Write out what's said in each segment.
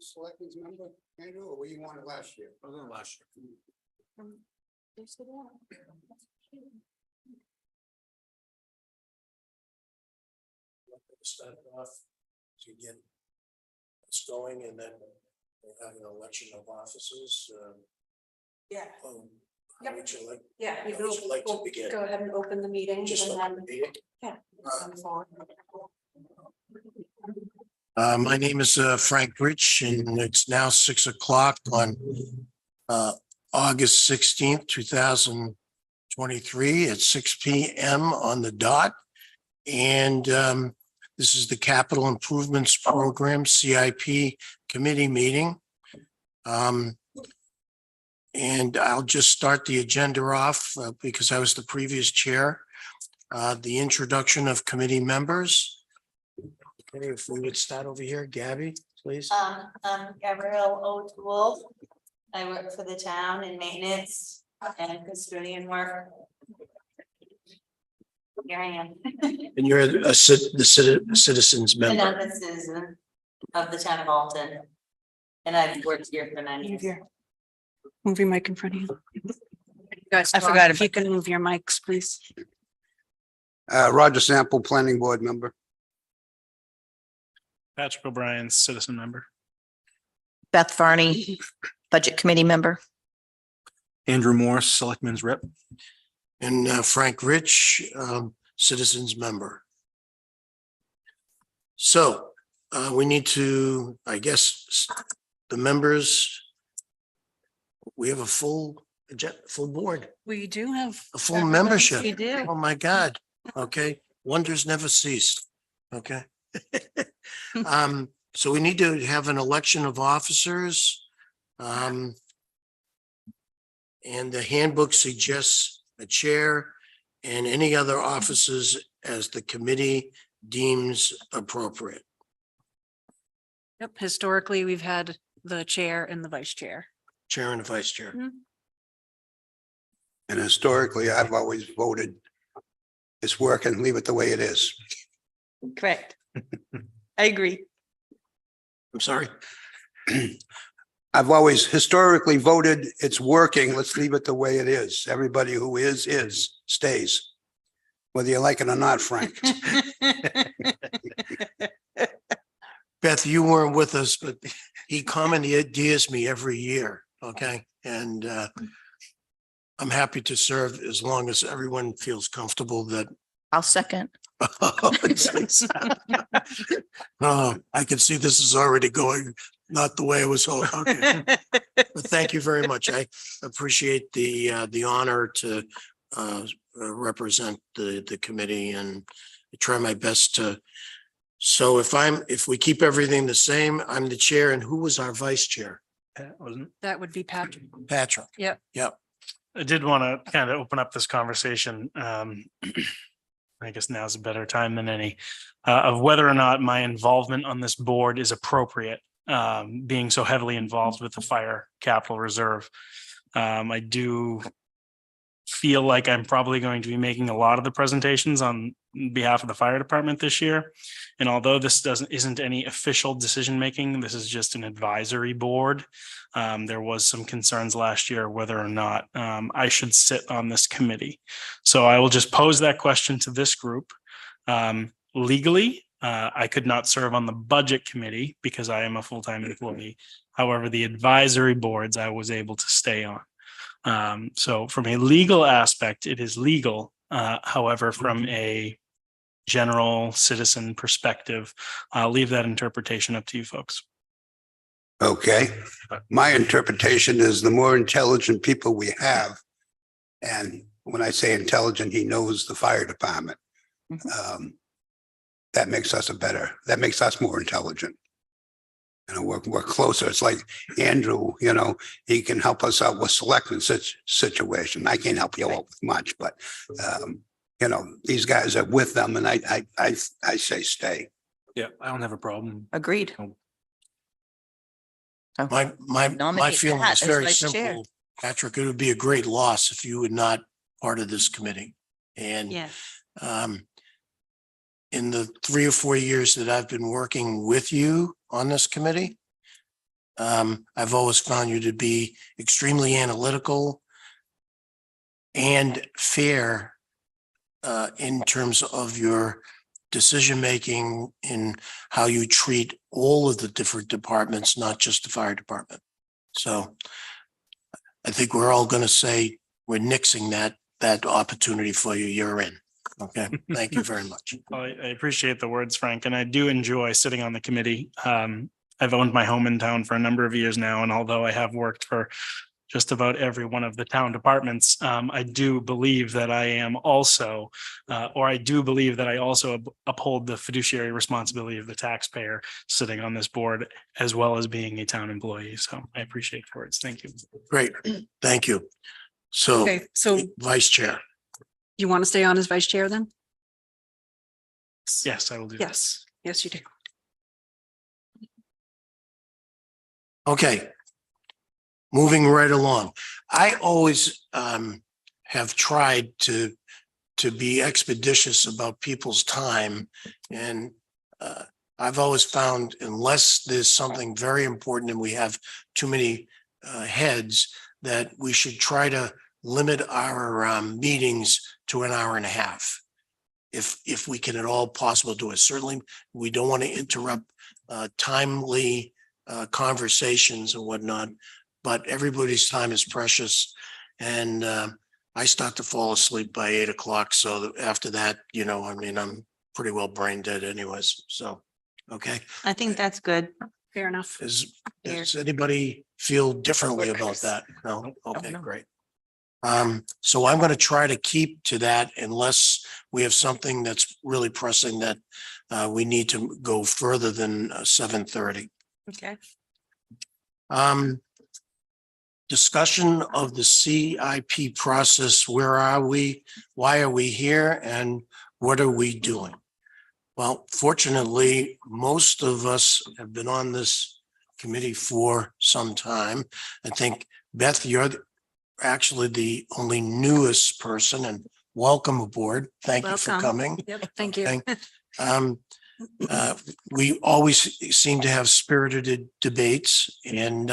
Selectmen's member, Andrew, or were you on it last year? I was on last year. Start off to get us going, and then we'll have an election of officers. Yeah, How would you like? yeah. How would you like to begin? Go ahead and open the meeting. Just and like then- the meeting? Yeah. move forward. My name is Frank Rich, and it's now 6 o'clock on August 16th, 2023 at 6 p.m. on the dot. And this is the Capital Improvements Program, CIP Committee meeting. And I'll just start the agenda off because I was the previous chair. The introduction of committee members. Okay, if we would start over here, Gabby, please. I'm Gabrielle O'Toole. I work for the town in maintenance and custodian work. Here I am, And you're the citizens member. another citizen of the town of Alton. And I've worked here for 9 years. Move your mic in front of you. Guys, I forgot if you can move your mics, please. Roger Sample, Planning Board member. Patrick O'Brien, citizen member. Beth Varney, Budget Committee member. Andrew Morse, selectman's rep. And Frank Rich, citizens member. So we need to, I guess, the members. We have a full board, We do have. a full membership. We do. Oh, my God. Okay. Wonders never cease. Okay. So we need to have an election of officers. And the handbook suggests a chair and any other offices as the committee deems appropriate. Yep, historically, we've had the chair and the vice chair. Chair and vice chair. And historically, I've always voted it's working, leave it the way it is. Correct. I agree. I'm sorry. I've always historically voted it's working, let's leave it the way it is. Everybody who is, stays. Whether you like it or not, Frank. Beth, you weren't with us, but he commandeers me every year. Okay. And I'm happy to serve as long as everyone feels comfortable that. I'll second. I can see this is already going not the way it was. Okay. But thank you very much. I appreciate the honor to represent the committee and try my best to. So if we keep everything the same, I'm the chair, and who was our vice chair? Pat, wasn't it? That would be Patrick. Patrick. Yep. Yep. I did want to kind of open up this conversation. I guess now's a better time than any of whether or not my involvement on this board is appropriate. Being so heavily involved with the fire capital reserve. I do feel like I'm probably going to be making a lot of the presentations on behalf of the fire department this year. And although this isn't any official decision making, this is just an advisory board. There was some concerns last year whether or not I should sit on this committee. So I will just pose that question to this group. Legally, I could not serve on the budget committee because I am a full-time employee. However, the advisory boards I was able to stay on. So from a legal aspect, it is legal. However, from a general citizen perspective, I'll leave that interpretation up to you folks. Okay, my interpretation is the more intelligent people we have, and when I say intelligent, he knows the fire department. That makes us that makes us more intelligent. You know, we're closer. It's like Andrew, he can help us out with selectmen situation. I can't help you out with much, but these guys are with them, and I say stay. Yeah, I don't have a problem. Agreed. My Nominate feeling Pat is as very vice chair. simple. Patrick, it would be a great loss if you were not part of this committee. And Yeah. In the 3 or 4 years that I've been working with you on this committee, I've always found you to be extremely analytical and fair in terms of your decision-making in how you treat all of the different departments, not just the fire department. So I think we're all going to say we're nixing that opportunity for you. You're in. Okay. Thank you very much. I appreciate the words, Frank, and I do enjoy sitting on the committee. I've owned my home in town for a number of years now, and although I have worked for just about every one of the town departments, I do believe that I am also, or I do believe that I also uphold the fiduciary responsibility of the taxpayer sitting on this board, as well as being a town employee. So I appreciate the words. Thank you. Great. Thank you. So Okay, so Vice Chair. you want to stay on as vice chair then? Yes, I will do that. Yes, yes, you do. Okay. Moving right along. I always have tried to be expeditious about people's time. And I've always found unless there's something very important and we have too many heads, that we should try to limit our meetings to an hour and a half. If we can at all possible do it. Certainly, we don't want to interrupt timely conversations and whatnot, but everybody's time is precious. And I start to fall asleep by 8 o'clock. So after that, I mean, I'm pretty well brain dead anyways. So, okay. I think that's good. Fair enough. Does anybody feel differently about that? No? Okay, great. So I'm going to try to keep to that unless we have something that's really pressing that we need to go further than 7:30. Okay. Discussion of the CIP process. Where are we? Why are we here? And what are we doing? Well, fortunately, most of us have been on this committee for some time. I think, Beth, you're actually the only newest person, and welcome aboard. Thank you for Welcome. coming. Yep, thank you. Okay. We always seem to have spirited debates, and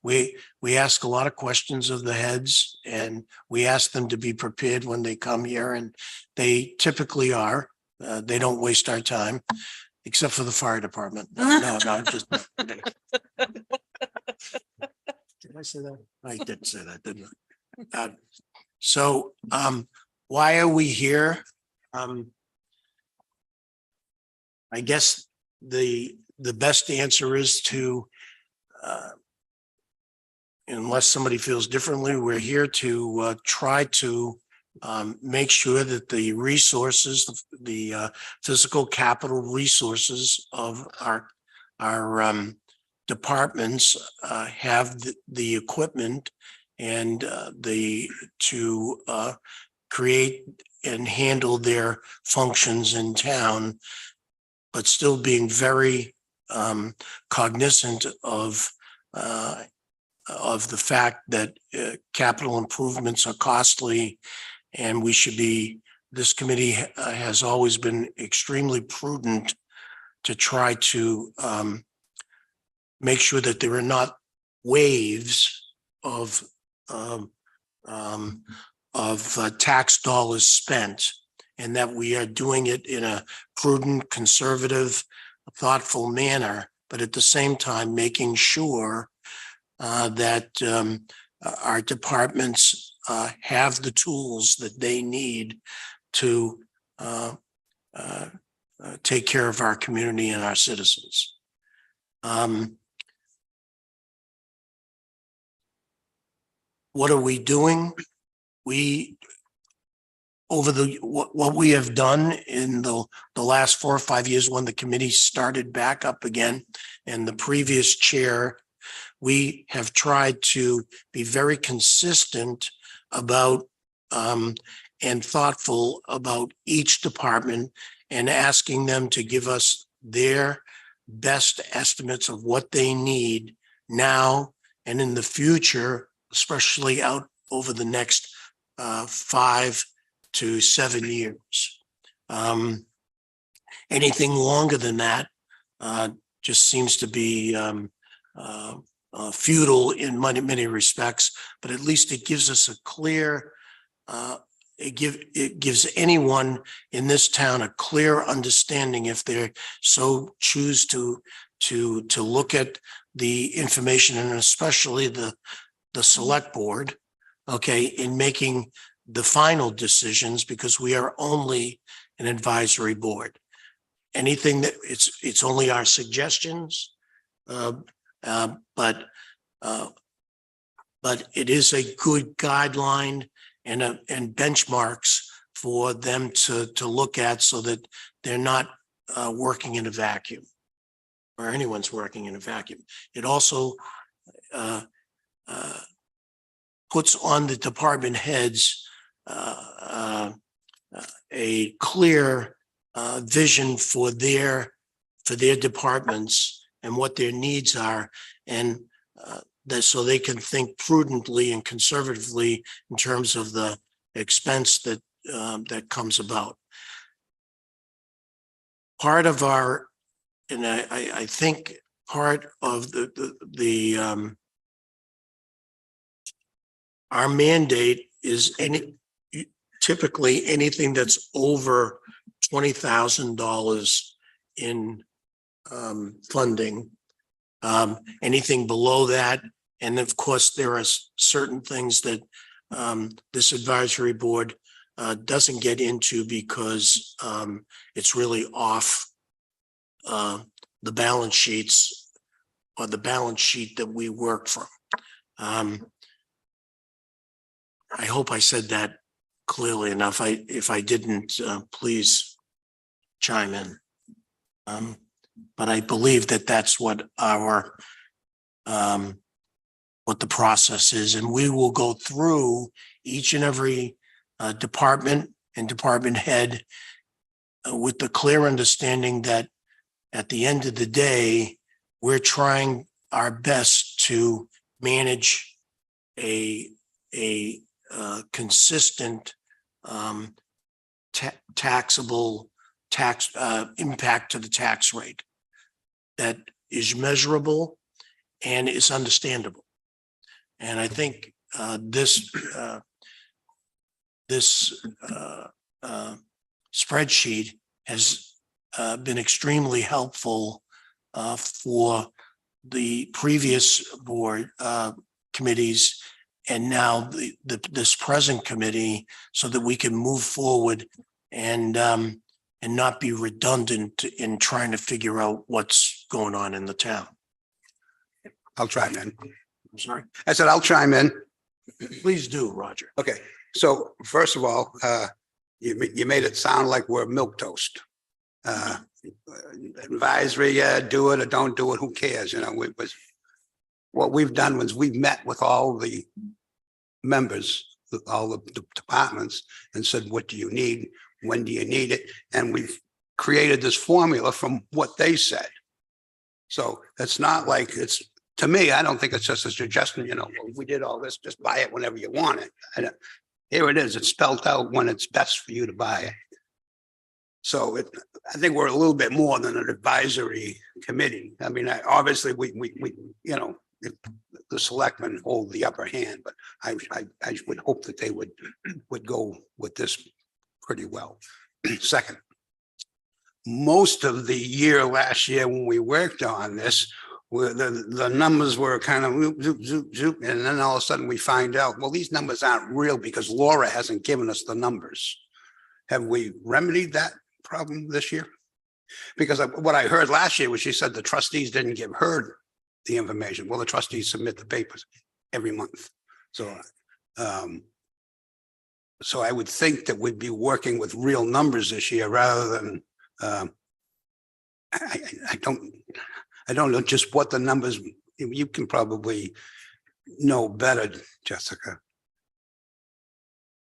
we ask a lot of questions of the heads, and we ask them to be prepared when they come here, and they typically are. They don't waste our time, except for the fire department. No, just. Did I say that? I did say that, didn't I? So why are we here? I guess the best answer is to, unless somebody feels differently, we're here to try to make sure that the resources, the physical capital resources of our departments have the equipment and to create and handle their functions in town, but still being very cognizant of the fact that capital improvements are costly, and we should be. This committee has always been extremely prudent to try to make sure that there are not waves of tax dollars spent, and that we are doing it in a prudent, conservative, thoughtful manner, but at the same time making sure that our departments have the tools that they need to take care of our community and our citizens. What are we doing? What we have done in the last 4 or 5 years when the committee started back up again, and the previous chair, we have tried to be very consistent about and thoughtful about each department, and asking them to give us their best estimates of what they need now and in the future, especially out over the next 5 to 7 years. Anything longer than that just seems to be futile in many respects, but at least it gives us a clear, it gives anyone in this town a clear understanding if they so choose to look at the information, and especially the select board, okay, in making the final decisions, because we are only an advisory board. Anything that it's only our suggestions, but it is a good guideline and benchmarks for them to look at, so that they're not working in a vacuum, or anyone's working in a vacuum. It also puts on the department heads a clear vision for their departments and what their needs are, and that so they can think prudently and conservatively in terms of the expense that that comes about. Part of our, and I think part of our mandate is typically anything that's over $20,000 in funding. Anything below that, and of course, there are certain things that this advisory board doesn't get into because it's really off the balance sheets, or the balance sheet that we work from. I hope I said that clearly enough. If I didn't, please chime in. But I believe that that's what our what the process is, and we will go through each and every department and department head with the clear understanding that at the end of the day, we're trying our best to manage a consistent taxable tax impact to the tax rate that is measurable and is understandable. And I think this spreadsheet has been extremely helpful for the previous board committees, and now this present committee, so that we can move forward and not be redundant in trying to figure out what's going on in the town. I'll chime in. I'm sorry. I said, I'll chime in. Please do, Roger. Okay, so first of all, you made it sound like we're milquetoast. Advisory, do it or don't do it, who cares? You know, what we've done was we've met with all the members, all the departments, and said, what do you need? When do you need it? And we've created this formula from what they said. So it's not like it's, to me, I don't think it's just a suggestion, you know, well, we did all this, just buy it whenever you want it. And here it is, it's spelled out when it's best for you to buy it. So I think we're a little bit more than an advisory committee. I mean, obviously we you know, the selectmen hold the upper hand, but I would hope that they would go with this pretty well. Second, most of the year last year when we worked on this, the numbers were kind of zoop, zoop, zoop, and then all of a sudden we find out, well, these numbers aren't real because Laura hasn't given us the numbers. Have we remedied that problem this year? Because what I heard last year was she said the trustees didn't give her the information. Well, the trustees submit the papers every month. So, so I would think that we'd be working with real numbers this year rather than, I don't know just what the numbers, you can probably know better, Jessica.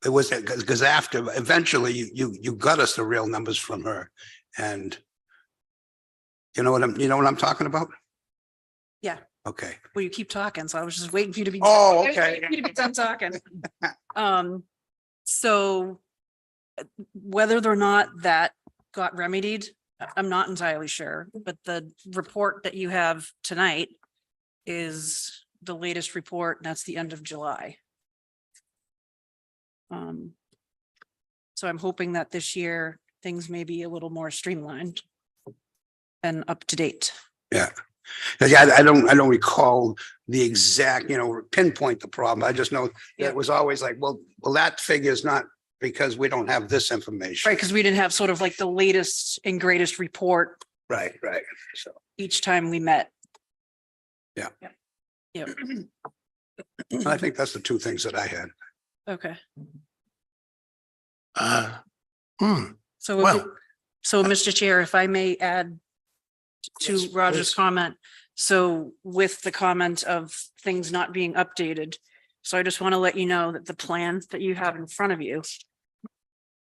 It was because after eventually you got us the real numbers from her, and you know what I'm talking about? Yeah. Okay. Well, you keep talking, so I was just waiting for you to be. Oh, I was okay. waiting for you to be done talking. So whether or not that got remedied, I'm not entirely sure, but the report that you have tonight is the latest report, and that's the end of July. So I'm hoping that this year, things may be a little more streamlined and up to date. Yeah. Yeah, I don't recall the exact, pinpoint the problem. I just know that it was always like, well, that figure is not because we don't have this information. Right, because we didn't have sort of like the latest and greatest report Right. So, each time we met. Yeah. Yep. I think that's the two things that I had. Okay, so, Well, so Mr. Chair, if I may add to Yes, Roger's please. comment. So with the comment of things not being updated. So I just want to let you know that the plan that you have in front of you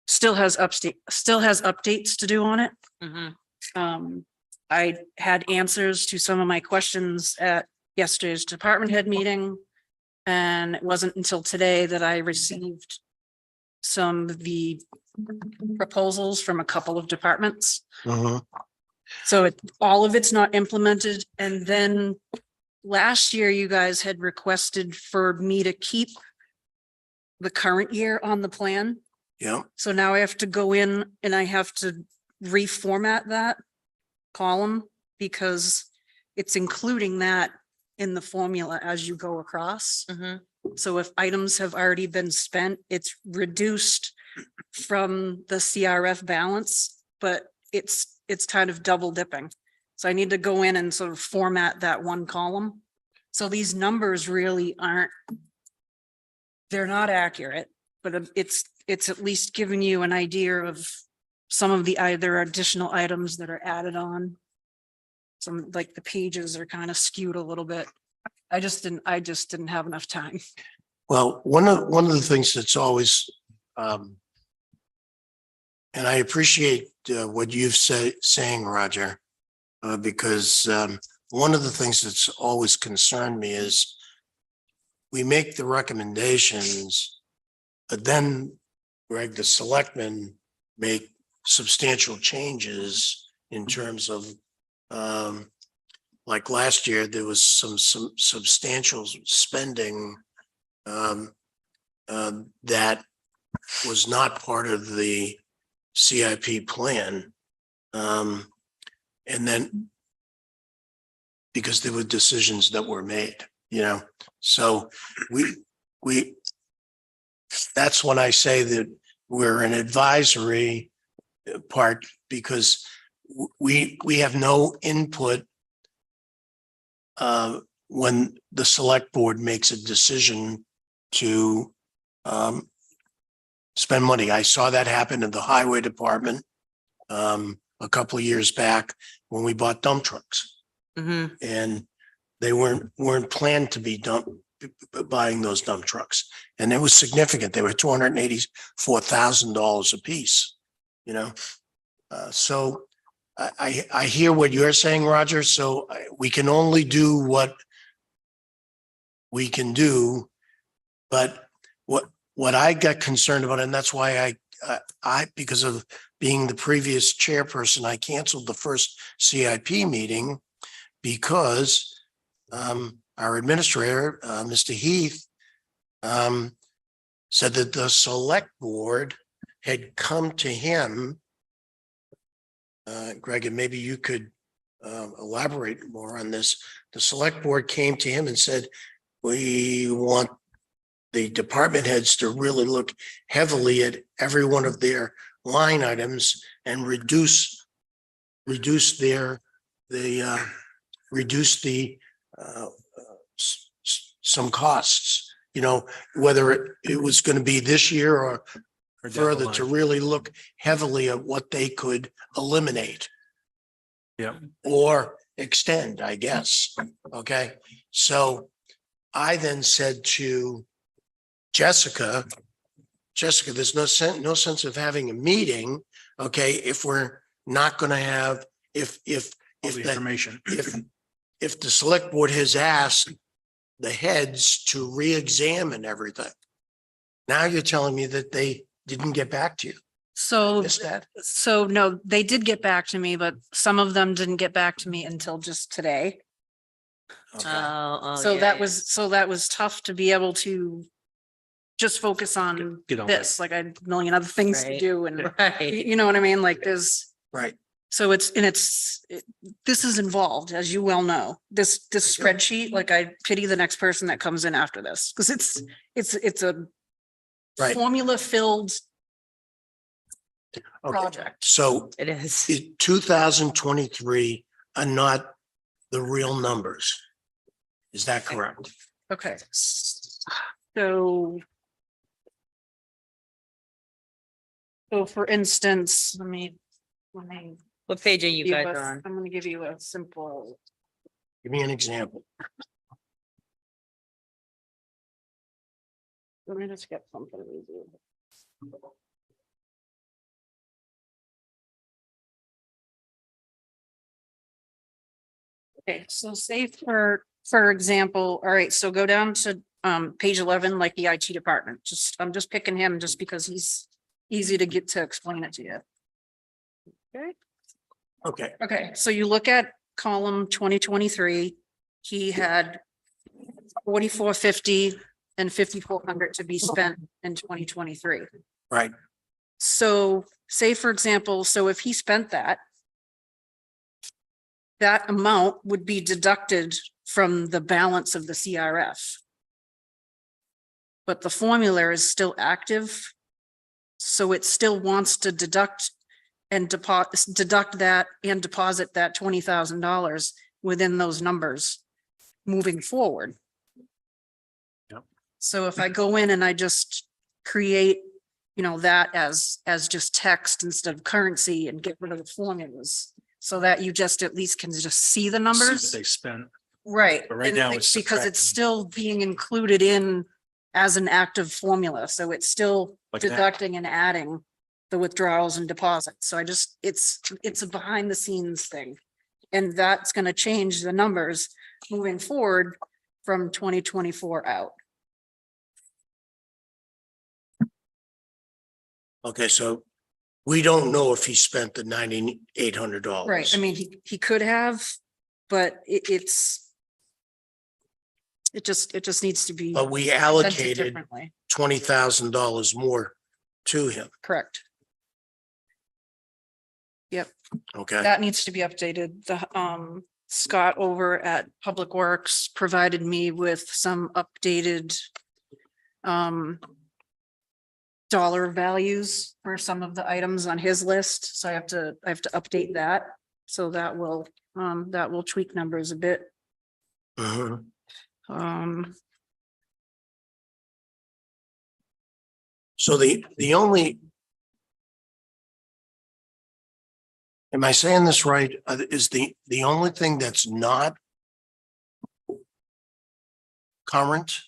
still has updates to do on it. I had answers to some of my questions at yesterday's department head meeting. And it wasn't until today that I received some of the proposals from a couple of departments. So all of it's not implemented. And then last year, you guys had requested for me to keep the current year on the plan. yeah, So now I have to go in and I have to reformat that column because it's including that in the formula as you go across. So if items have already been spent, it's reduced from the CRF balance, but it's kind of double dipping. So I need to go in and sort of format that one column. So these numbers really they're not accurate, but it's at least giving you an idea of some of the either additional items that are added on. Some like the pages are kind of skewed a little bit. I just didn't have enough time. well, one of the things that's always, and I appreciate what you've saying, Roger, because one of the things that's always concerned me is we make the recommendations, but then, Greg, the selectmen make substantial changes in terms of, like last year, there was some substantial spending that was not part of the CIP plan. And then because there were decisions that were made, so we, that's when I say that we're an advisory part because we have no input when the select board makes a decision to spend money. I saw that happen in the highway department a couple of years back when we bought dump trucks. And they weren't planned to be buying those dump trucks. And it was significant. They were $284,000 a piece, so I hear what you're saying, Roger. So we can only do what we can do. But what I got concerned about, and that's why I because of being the previous chairperson, I canceled the first CIP meeting because our administrator, Mr. Heath, said that the select board had come to him. Greg, and maybe you could elaborate more on this. The select board came to him and said, we want the department heads to really look heavily at every one of their line items and reduce some costs, whether it was going to be this year or further, to really look heavily at what they could eliminate. Yeah. Or extend, I guess. Okay. So I then said to Jessica, there's no sense of having a meeting. Okay. If we're not going to have, if Information. if the select board has asked the heads to re-examine everything, now you're telling me that they didn't get back to you. So, Is that? so no, they did get back to me, but some of them didn't get back to me until just today. Okay. Oh, So that was tough to be able to just focus on Get on this, like I had a million other things to Right. do and Right. you know what I mean? Like Right. so this is involved, as you well know, this spreadsheet, like I pity the next person that comes in after this, because it's a Right. formula filled Okay. project. So It is. 2023 are not the real numbers. Is that correct? Okay. So for instance, let me What page are you give guys us- on? I'm gonna give you a simple, Give me an example. let me just get something easy. Okay, so say for example, all right, so go down to page 11, like the IT department, I'm just picking him just because he's easy to get to explain it to you. Okay. Okay. Okay, so you look at column 2023, he had 4450 and 5400 to be spent in 2023. Right. So say, for example, so if he spent that, that amount would be deducted from the balance of the CRF. But the formula is still active. So it still wants to deduct and deduct that and deposit that $20,000 within those numbers moving forward. Yep. So if I go in and I just create, that as just text instead of currency and get rid of the formulas, so that you just at least can just see the See what numbers. They spent. Right. But right and now like, it's because it's subtracting. still being included in as an active formula, so it's still Like that. deducting and adding the withdrawals and deposits. So it's a behind the scenes thing. And that's gonna change the numbers moving forward from 2024 out. Okay, so we don't know if he spent the $9,800. Right, I mean, he could have, but it just needs to be But we presented allocated differently. $20,000 more to him. Correct. Yep. Okay. That needs to be updated. The Scott over at Public Works provided me with some updated dollar values for some of the items on his list. So I have to update that. So that will tweak numbers a bit. Mhm. So the only. Am I saying this right? Is the only thing that's not current?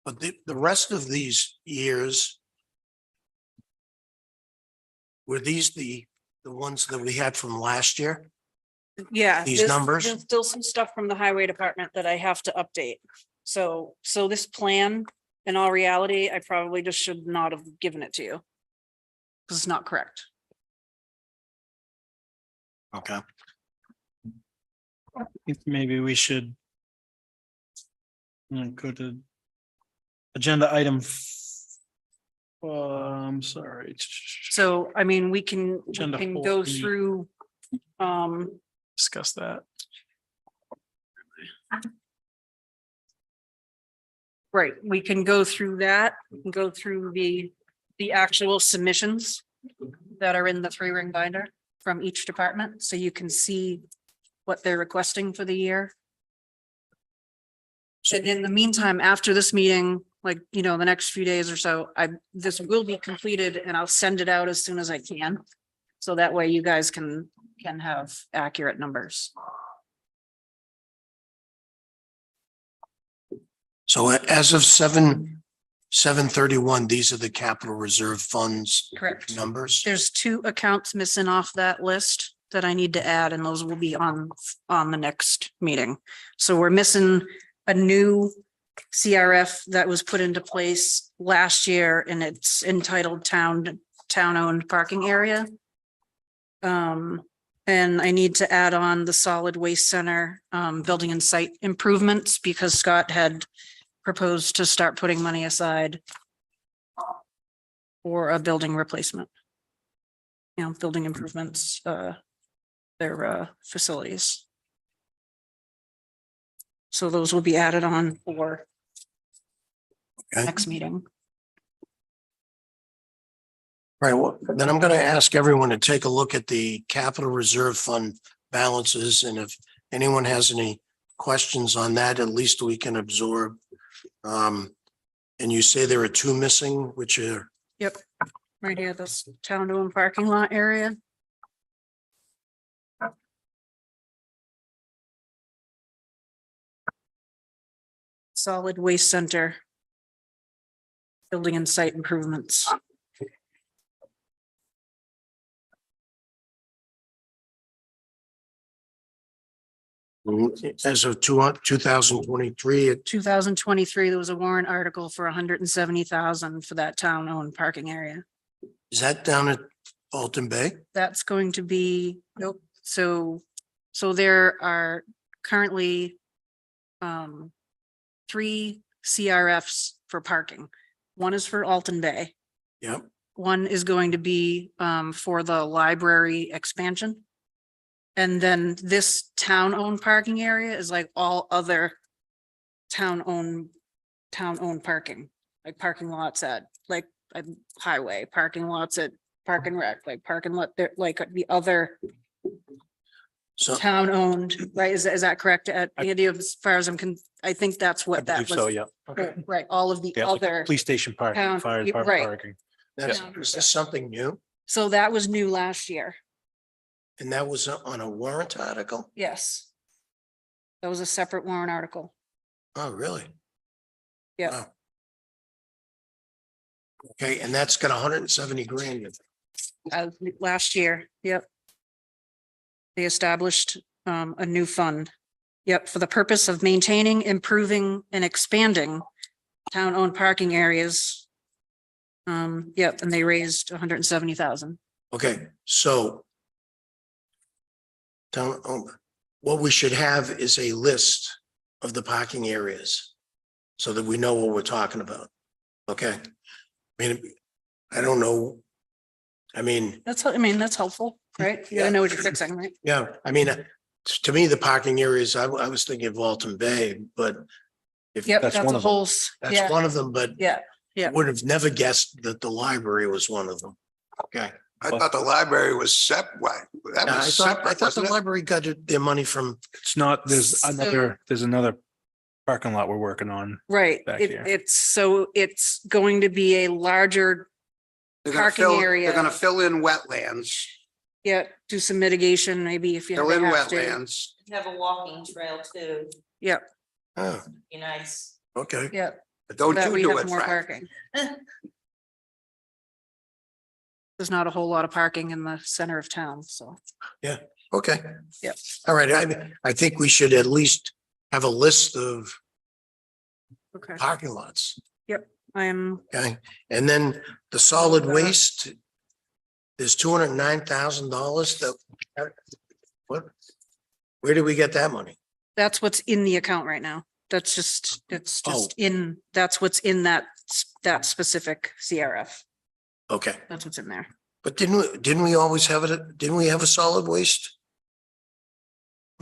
But the rest of these years. Were these the ones that we had from last year? Yeah. These numbers? There's still some stuff from the highway department that I have to update. So this plan, in all reality, I probably just should not have given it to you. Because it's not correct. Okay. I think maybe we should go to agenda item. I'm sorry. So, I mean, we can Agenda go 4B. through, Discuss that. right, we can go through that, we can go through the actual submissions that are in the 3-ring binder from each department, so you can see what they're requesting for the year. And in the meantime, after this meeting, like, the next few days or so, this will be completed and I'll send it out as soon as I can. So that way you guys can have accurate numbers. So as of 7/31, these are the capital reserve funds Correct. numbers. There's 2 accounts missing off that list that I need to add, and those will be on the next meeting. So we're missing a new CRF that was put into place last year, and it's entitled town-owned parking area. And I need to add on the solid waste center, building and site improvements because Scott had proposed to start putting money aside for a building replacement. You know, building improvements, their facilities. So those will be added on for Okay. next meeting. Right, well, then I'm gonna ask everyone to take a look at the capital reserve fund balances, and if anyone has any questions on that, at least we can absorb. And you say there are two missing, which are, Yep, right here, this town-owned parking lot area. Solid waste center. Building and site improvements. as of 2023, 2023, there was a warrant article for 170,000 for that town-owned parking area. is that down at Alton Bay? That's going to be, nope, so there are currently 3 CRFs for parking. One is for Alton Bay. Yep, One is going to be for the library expansion. And then this town-owned parking area is like all other town-owned parking, like parking lots at like a highway, parking lots at Park and Rec, like parking lot there, like the other so, town-owned, right? Is that correct? Andy, as far as I think that's I what that believe so, was. yeah. Right, all of the Yeah, like other, police station parking, town- fire right. department parking. that's, Yeah. is this something new? so that was new last year. And that was on a warrant article? Yes. That was a separate warrant article. Oh, really? Yeah. Wow. Okay, and that's got 170 grand. in it. Last year, yep. They established a new fund. Yep, for the purpose of maintaining, improving and expanding town-owned parking areas. Yep, and they raised 170,000. Okay, so what we should have is a list of the parking areas so that we know what we're talking about. Okay? I mean, I don't know. I mean, That's, that's helpful, right? You gotta know what you're fixing, right? yeah, I mean, to me, the parking areas, I was thinking of Walton Bay, but if Yep, That's that's one a of them. whole, that's yeah, one of them, but yeah, yeah. would have never guessed that the library was one of them. Okay. I thought the library was separate. That Yeah, was I separate, thought the wasn't it? library got their money from, It's not, So- there's another parking lot we're working on. Right, Back here. it's going to be a larger, They're gonna parking fill- area. They're gonna fill in wetlands, yeah, do some mitigation, maybe if you fill in have to. wetlands. Have a walking trail too, oh, be nice. okay. Yeah, But don't that you we do have it, more Frank. parking. There's not a whole lot of parking in the center of town, so. Okay. Yep. All right, I think we should at least have a list of Okay. parking lots, I am, okay? And then the solid waste, there's $209,000 that, what? Where did we get that money? that's what's in the account right now. It's just Oh. that's what's in that specific CRF. Okay, That's what's in there. but didn't we always have it, didn't we have a solid waste?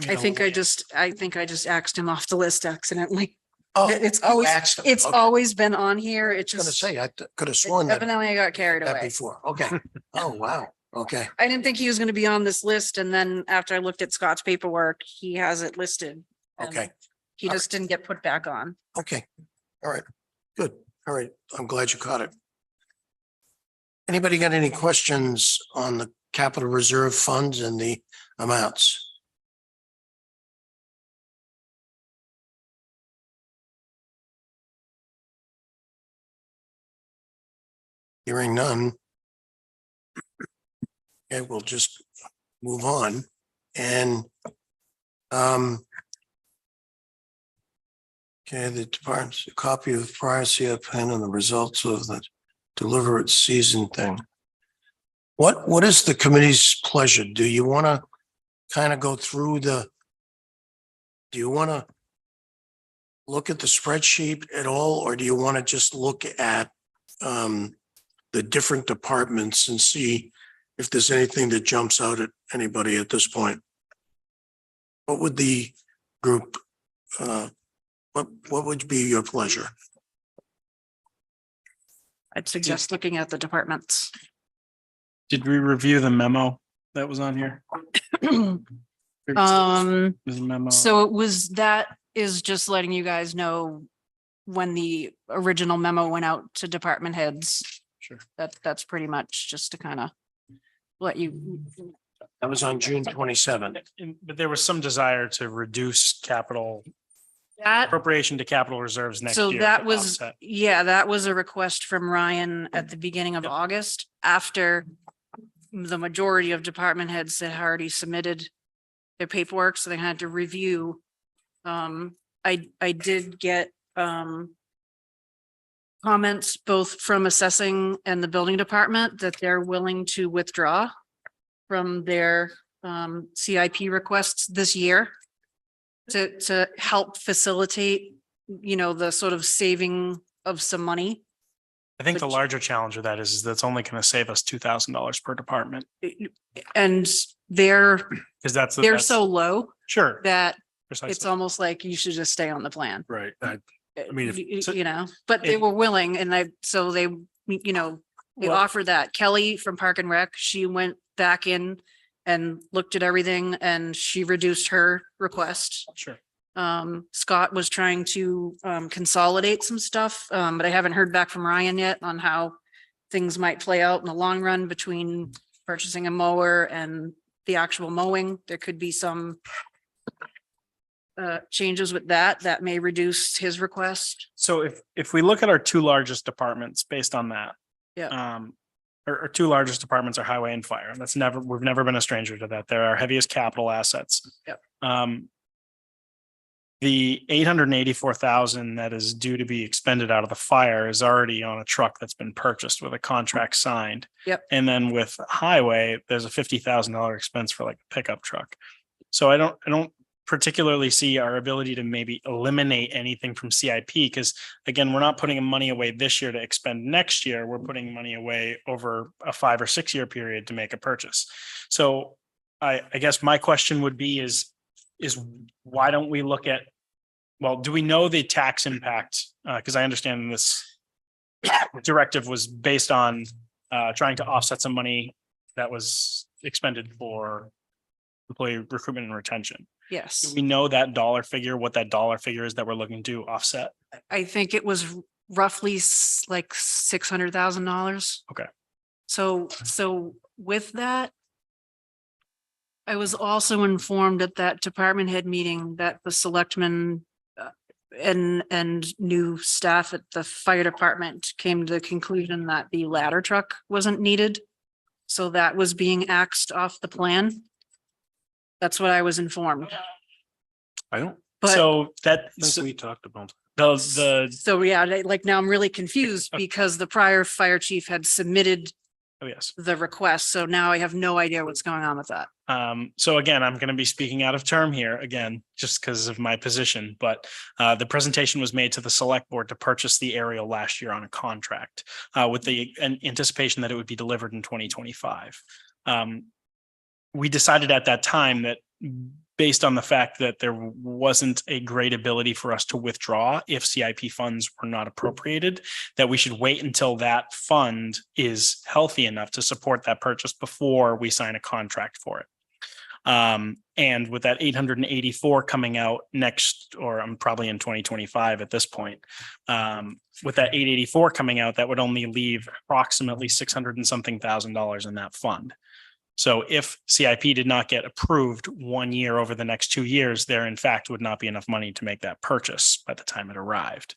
I think I just axed him off the list accidentally. Oh, It's you always, asked them. it's Okay. always been on here. I It's was gonna just say, I could have sworn that evidently I got carried away. before. Okay. Oh, wow. Okay. I didn't think he was gonna be on this list, and then after I looked at Scott's paperwork, he has it listed. and Okay. He just didn't get put back on. Okay. All right. Good. All right. I'm glad you caught it. Anybody got any questions on the capital reserve funds and the amounts? Hearing none. Okay, we'll just move on and okay, the department's a copy of prior CF pen and the results of the deliberate season thing. What is the committee's pleasure? Do you want to kind of go through do you want to look at the spreadsheet at all, or do you want to just look at the different departments and see if there's anything that jumps out at anybody at this point? What would the group, what would be your pleasure? I'd suggest looking at the departments. Did we review the memo that was on here? There's a memo. So it was, that is just letting you guys know when the original memo went out to department heads. Sure. That's pretty much just to kind of let you, That was on June 27th. But there was some desire to reduce capital that, appropriation to capital reserves next year. so that to was, offset. yeah, that was a request from Ryan at the beginning of August, after the majority of department heads had already submitted their paperwork, so they had to review. I did get, comments both from assessing and the building department that they're willing to withdraw from their, CIP requests this year to help facilitate, you know, the sort of saving of some money. I think the Which- larger challenge with that is that's only going to save us $2,000 per department. And they're Because they're so low sure. that it's Precisely. almost like you should just stay on the plan. Right. I mean, if- You know, but they it- were willing, and so they, you know, they Well- offered that. Kelly from Park and Rec, she went back in and looked at everything, and she reduced her request. Sure. Scott was trying to consolidate some stuff, but I haven't heard back from Ryan yet on how things might play out in the long run between purchasing a mower and the actual mowing. There could be some changes with that may reduce his request. So if we look at our two largest departments based on that. Yeah. Our two largest departments are highway and fire. We've never been a stranger to that. They're our heaviest capital assets. Yep. The 884,000 that is due to be expended out of the fire is already on a truck that's been purchased with a contract signed. Yep. And then with highway, there's a $50,000 expense for like a pickup truck. So I don't particularly see our ability to maybe eliminate anything from CIP, because again, we're not putting money away this year to expend next year. We're putting money away over a 5 or 6 year period to make a purchase. So I guess my question would be is why don't we look at, well, do we know the tax impact? Because I understand this directive was based on trying to offset some money that was expended for employee recruitment and retention. Do Yes, we know that dollar figure, what that dollar figure is that we're looking to offset? I think it was roughly like $600,000. Okay. So with that, I was also informed at that department head meeting that the selectmen and new staff at the fire department came to the conclusion that the ladder truck wasn't needed. So that was being axed off the plan. That's what I was informed, I don't but So that, think we talked about. the, so yeah, like now I'm really confused because the prior fire chief had submitted oh yes. the request. So now I have no idea what's going on with that. So again, I'm going to be speaking out of term here again, just because of my position, but the presentation was made to the select board to purchase the aerial last year on a contract with the anticipation that it would be delivered in 2025. We decided at that time that based on the fact that there wasn't a great ability for us to withdraw if CIP funds were not appropriated, that we should wait until that fund is healthy enough to support that purchase before we sign a contract for it. And with that 884 coming out next, or I'm probably in 2025 at this point, with that 884 coming out, that would only leave approximately 600 and something thousand dollars in that fund. So if CIP did not get approved 1 year over the next 2 years, there in fact would not be enough money to make that purchase by the time it arrived.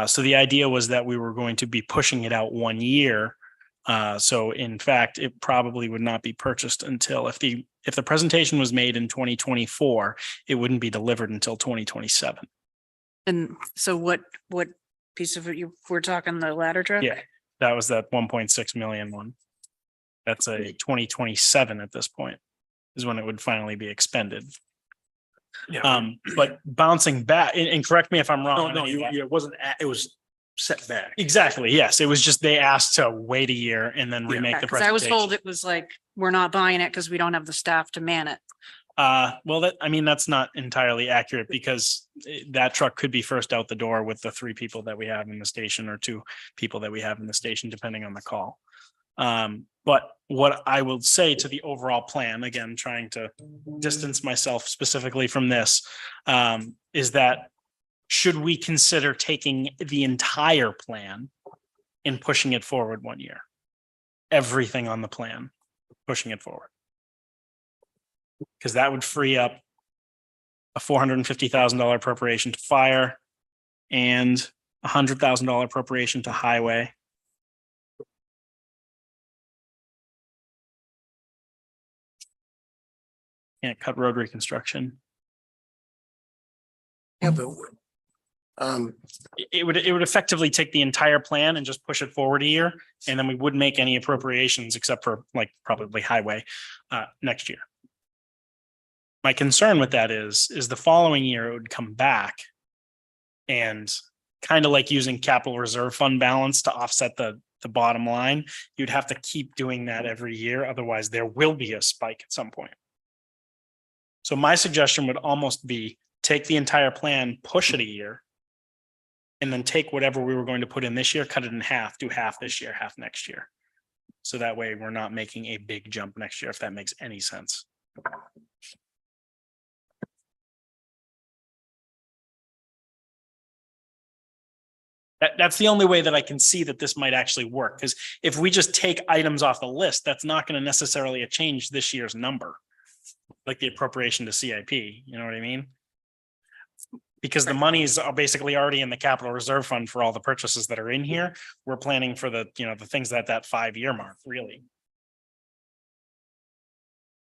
So the idea was that we were going to be pushing it out 1 year. So in fact, it probably would not be purchased until if the presentation was made in 2024, it wouldn't be delivered until 2027. And so what piece of it we're talking the ladder truck? Yeah, that was that 1.6 million one. That's a 2027 at this point. is when it would finally be expended. Yeah. But bouncing back, and correct me if I'm wrong. No, on no, any of that. it wasn't, it was set back. Exactly, yes. It was just they asked to wait a year and then remake the Because I was told presentation. it was like, we're not buying it because we don't have the staff to man it. Well, that, I mean, that's not entirely accurate because that truck could be first out the door with the 3 people that we have in the station or 2 people that we have in the station, depending on the call. But what I will say to the overall plan, again, trying to distance myself specifically from this, is that should we consider taking the entire plan and pushing it forward 1 year? Everything on the plan, pushing it forward. Because that would free up a $450,000 appropriation to fire and $100,000 appropriation to highway. Can't cut road reconstruction. Yeah, but It would effectively take the entire plan and just push it forward a year, and then we wouldn't make any appropriations except for like probably highway next year. My concern with that is the following year it would come back and kind of like using capital reserve fund balance to offset the bottom line. You'd have to keep doing that every year. Otherwise, there will be a spike at some point. So my suggestion would almost be take the entire plan, push it a year, and then take whatever we were going to put in this year, cut it in half, do half this year, half next year. So that way we're not making a big jump next year, if that makes any sense. That's the only way that I can see that this might actually work, because if we just take items off the list, that's not going to necessarily change this year's number. Like the appropriation to CIP, you know what I mean? Because the monies are basically already in the capital reserve fund for all the purchases that are in here. We're planning for the, you know, the things that 5-year mark, really.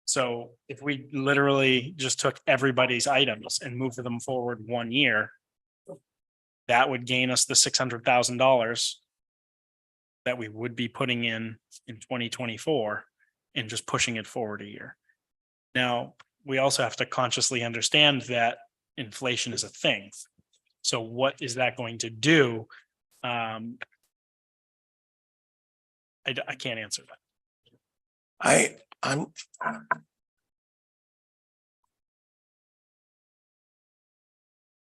So if we literally just took everybody's items and moved them forward 1 year, that would gain us the $600,000 that we would be putting in 2024 and just pushing it forward a year. Now, we also have to consciously understand that inflation is a thing. So what is that going to do? I can't answer that. I'm.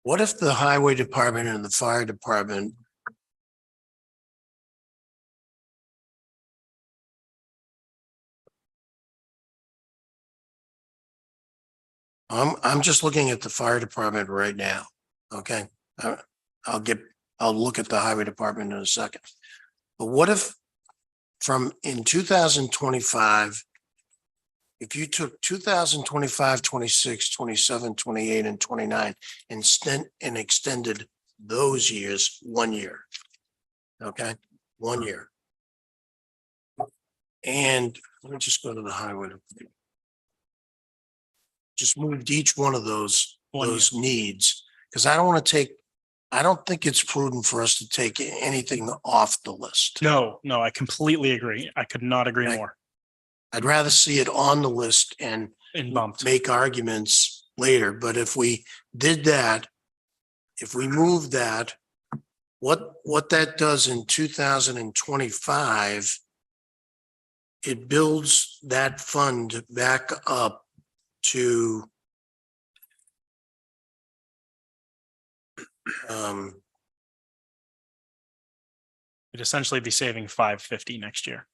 What if the highway department and the fire department I'm just looking at the fire department right now, okay? I'll look at the highway department in a second. But what if in 2025, if you took 2025, 26, 27, 28, and 29 and extended those years 1 year, okay? 1 year. And let me just go to the highway. Just moved each one of those needs, because I don't think it's prudent for us to take anything off the list. No, I completely agree. I could not agree more. I'd rather see it on the list and Bumped. make arguments later. But if we did that, if we move that, what that does in 2025, it builds that fund back up to It'd essentially be saving $550 next year.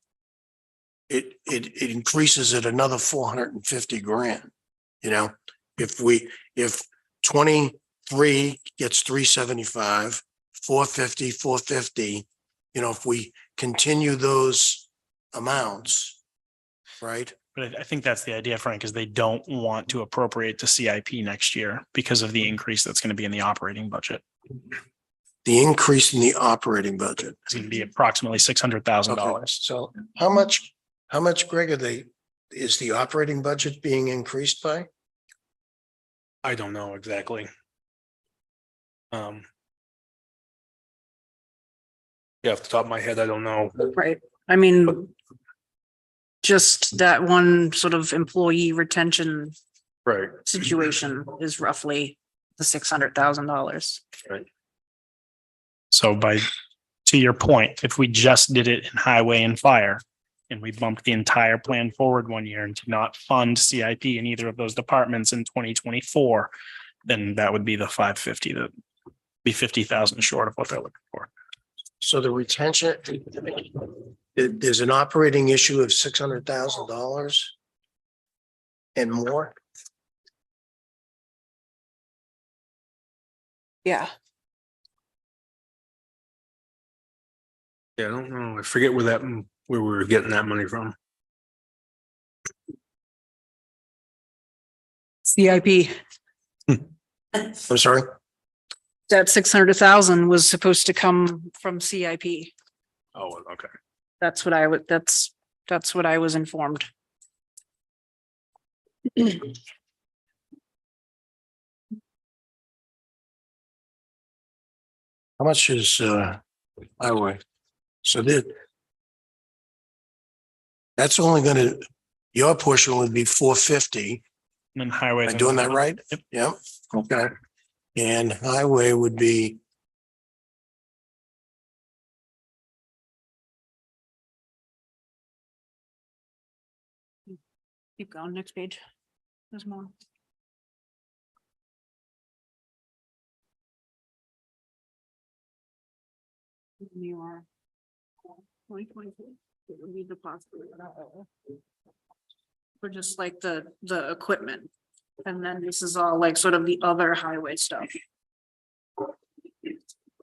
it increases it another 450 grand. You know, if 23 gets 375, 450, you know, if we continue those amounts, right? But I think that's the idea, Frank, is they don't want to appropriate to CIP next year because of the increase that's going to be in the operating budget. The increase in the operating budget. It's going to be approximately $600,000. Okay, so how much, Greg, is the operating budget being increased by? I don't know exactly. Yeah, off the top of my head, I don't know. Right. I mean, just that one sort of employee retention Right. situation is roughly the $600,000. So to your point, if we just did it in highway and fire and we bumped the entire plan forward 1 year and did not fund CIP in either of those departments in 2024, then that would be the 550, that be 50,000 short of what they're looking for. So the retention, there's an operating issue of $600,000 and more. Yeah. Yeah, I don't know. I forget where we were getting that money from. CIP, I'm sorry. that 600,000 was supposed to come from CIP. Oh, okay. That's what I would, that's what I was informed. How much is highway? So that's only gonna, your portion would be 450. And then highway. Am I doing that right? Yep. Yep. Okay. And highway would be. Keep going, next page. There's more. You are. 2022, it would be the possibility. For just like the equipment. And then this is all like sort of the other highway stuff.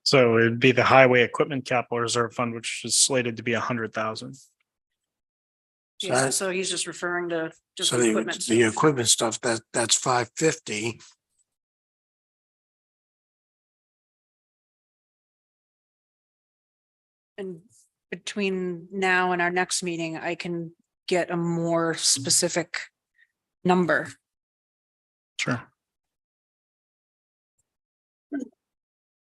So it'd be the highway equipment capital reserve fund, which is slated to be 100,000. Yeah, so he's just referring to just So the the equipment. the equipment stuff, that's 550. And between now and our next meeting, I can get a more specific number. Sure.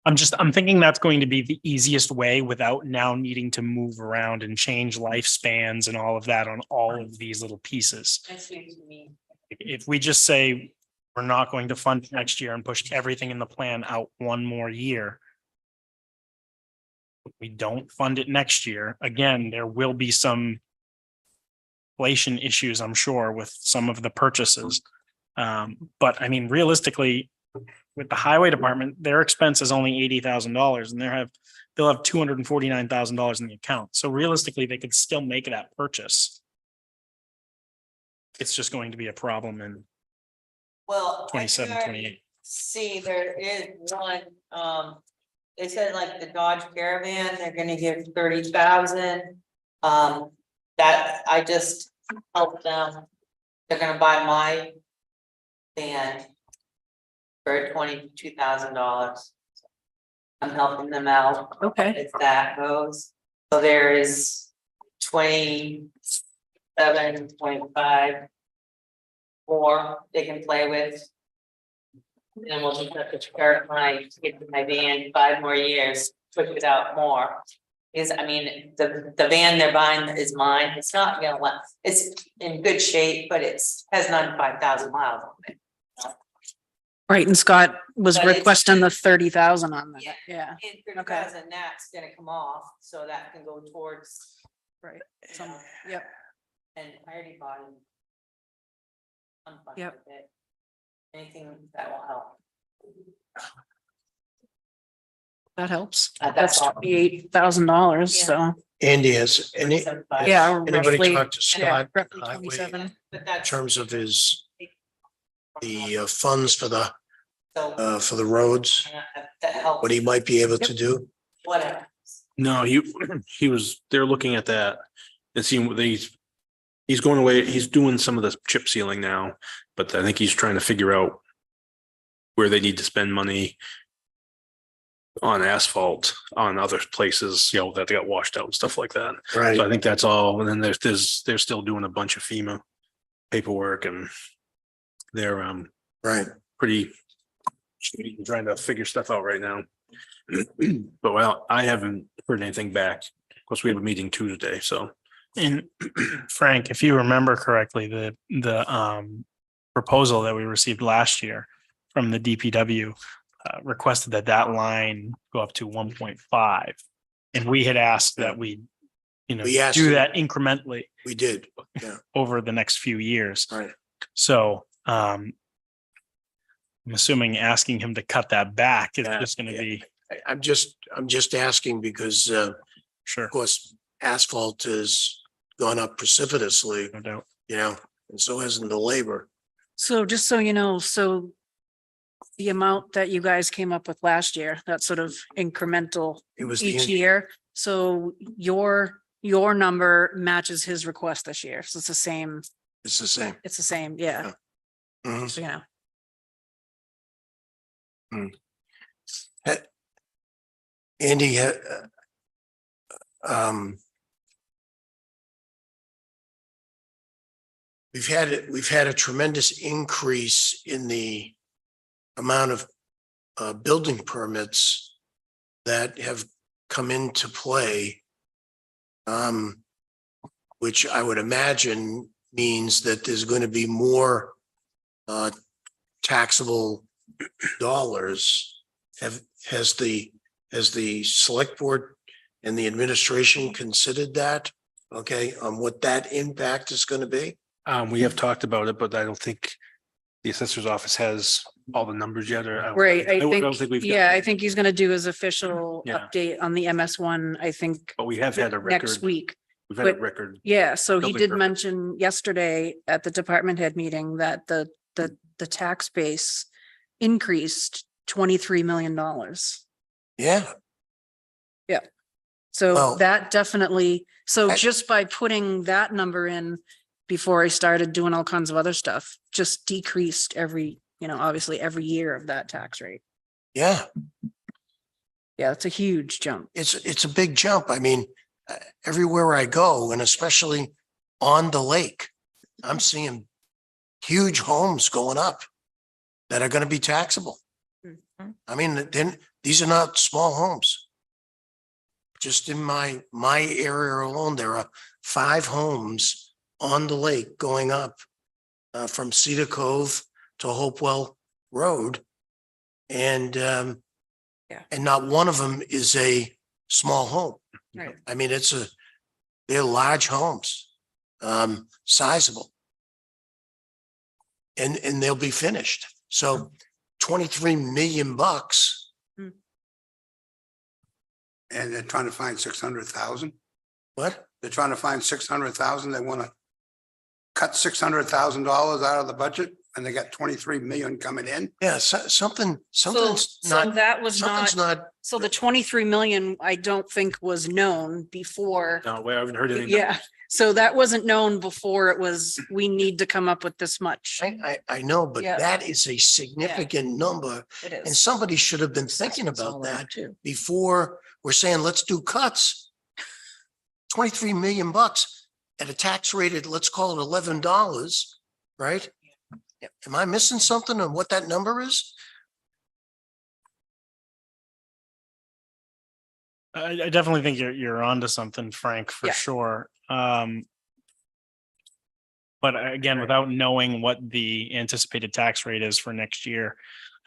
I'm thinking that's going to be the easiest way without now needing to move around and change lifespans and all of that on all of these little pieces. That's what you mean. If we just say we're not going to fund it next year and push everything in the plan out 1 more year. We don't fund it next year. Again, there will be some inflation issues, I'm sure, with some of the purchases. But I mean, realistically, with the highway department, their expense is only $80,000 and they'll have $249,000 in the account. So realistically, they could still make that purchase. It's just going to be a problem in Well. I 27, already 28. See, there is one, they said like the Dodge Caravan, they're gonna give 30,000. That I just helped them. They're gonna buy my van for $22,000. I'm helping them out. Okay. If that goes, so there is 27.5 more they can play with. And we'll just have to start to get to my van 5 more years, push it out more. Because I mean, the van they're buying is mine, it's not gonna last, it's in good shape, but has 95,000 miles on it. Right, and Scott was But it's- requesting the 30,000 on that, Yeah. yeah, And 30,000, that's gonna come off, so that can go towards, right. you Some, know, yep, and I already bought them. I'm fine Yep. with it. Anything that will help. that helps. That's That's all. $28,000, so, Andy, has yeah. anybody roughly- talked to yeah, Scott roughly Highway 27. But in that's. terms of the funds for the So, roads, that helps, what he might be able to do? whatever. No, they're looking at that and seeing what he's going away, he's doing some of the chip sealing now, but I think he's trying to figure out where they need to spend money on asphalt, on other places, that they got washed out and stuff like that. Right. So I think that's all. And then they're still doing a bunch of FEMA paperwork and they're Right. pretty trying to figure stuff out right now. But I haven't heard anything back. Of course, we have a meeting Tuesday, so And Frank, if you remember correctly, the proposal that we received last year from the DPW requested that line go up to 1.5. And we had asked that we, We asked do him- that incrementally We did. over the next few years. Right. So I'm assuming asking him to cut that back is Yeah, just gonna yeah. be, I'm just asking because, sure, of course, asphalt has gone up precipitously, no doubt. and so hasn't the labor. So just so you know, so the amount that you guys came up with last year, that sort of incremental It was each the, year. So your number matches his request this year. So it's the same, it's the same. it's the same, yeah. Mhm. So, you know, Andy, um, we've had a tremendous increase in the amount of building permits that have come into play. Which I would imagine means that there's going to be more taxable dollars. Has the select board and the administration considered that? Okay, on what that impact is going to be? We have talked about it, but I don't think the assessor's office has all the numbers yet, or. right, I don't think, we've got- yeah, I think he's gonna do his official Yeah. update on the MS1, I think, But we have had a record. next week. We've had a but- record. Yeah, so he Building did permit. mention yesterday at the department head meeting that the tax base increased $23 million. Yeah, So Well, that definitely, so I- just by putting that number in before I started doing all kinds of other stuff, just decreased every, obviously every year of that tax rate. yeah. Yeah, it's a huge jump. It's a big jump. I mean, everywhere I go, and especially on the lake, I'm seeing huge homes going up that are going to be taxable. I mean, then these are not small homes. Just in my area alone, there are 5 homes on the lake going up from Cedar Cove to Hopewell Road. And and not one of them is a small home. Right. I mean, they're large homes, sizable. And they'll be finished. So 23 million bucks. And they're trying to find 600,000. What? They're trying to find 600,000. They want to cut $600,000 out of the budget and they got 23 million coming in. Yeah, something's So not, that was something's not, not, so the 23 million, I don't think was known before. No, we haven't heard anything. Yeah, so that wasn't known before it was, we need to come up with this much. I know, but Yeah. that is a significant number. It And is. somebody should have been thinking about that before we're saying, let's do cuts. 23 million bucks at a tax rate at, let's call it $11, right? Am I missing something on what that number is? I definitely think you're onto something, Frank, for Yeah. sure. But again, without knowing what the anticipated tax rate is for next year,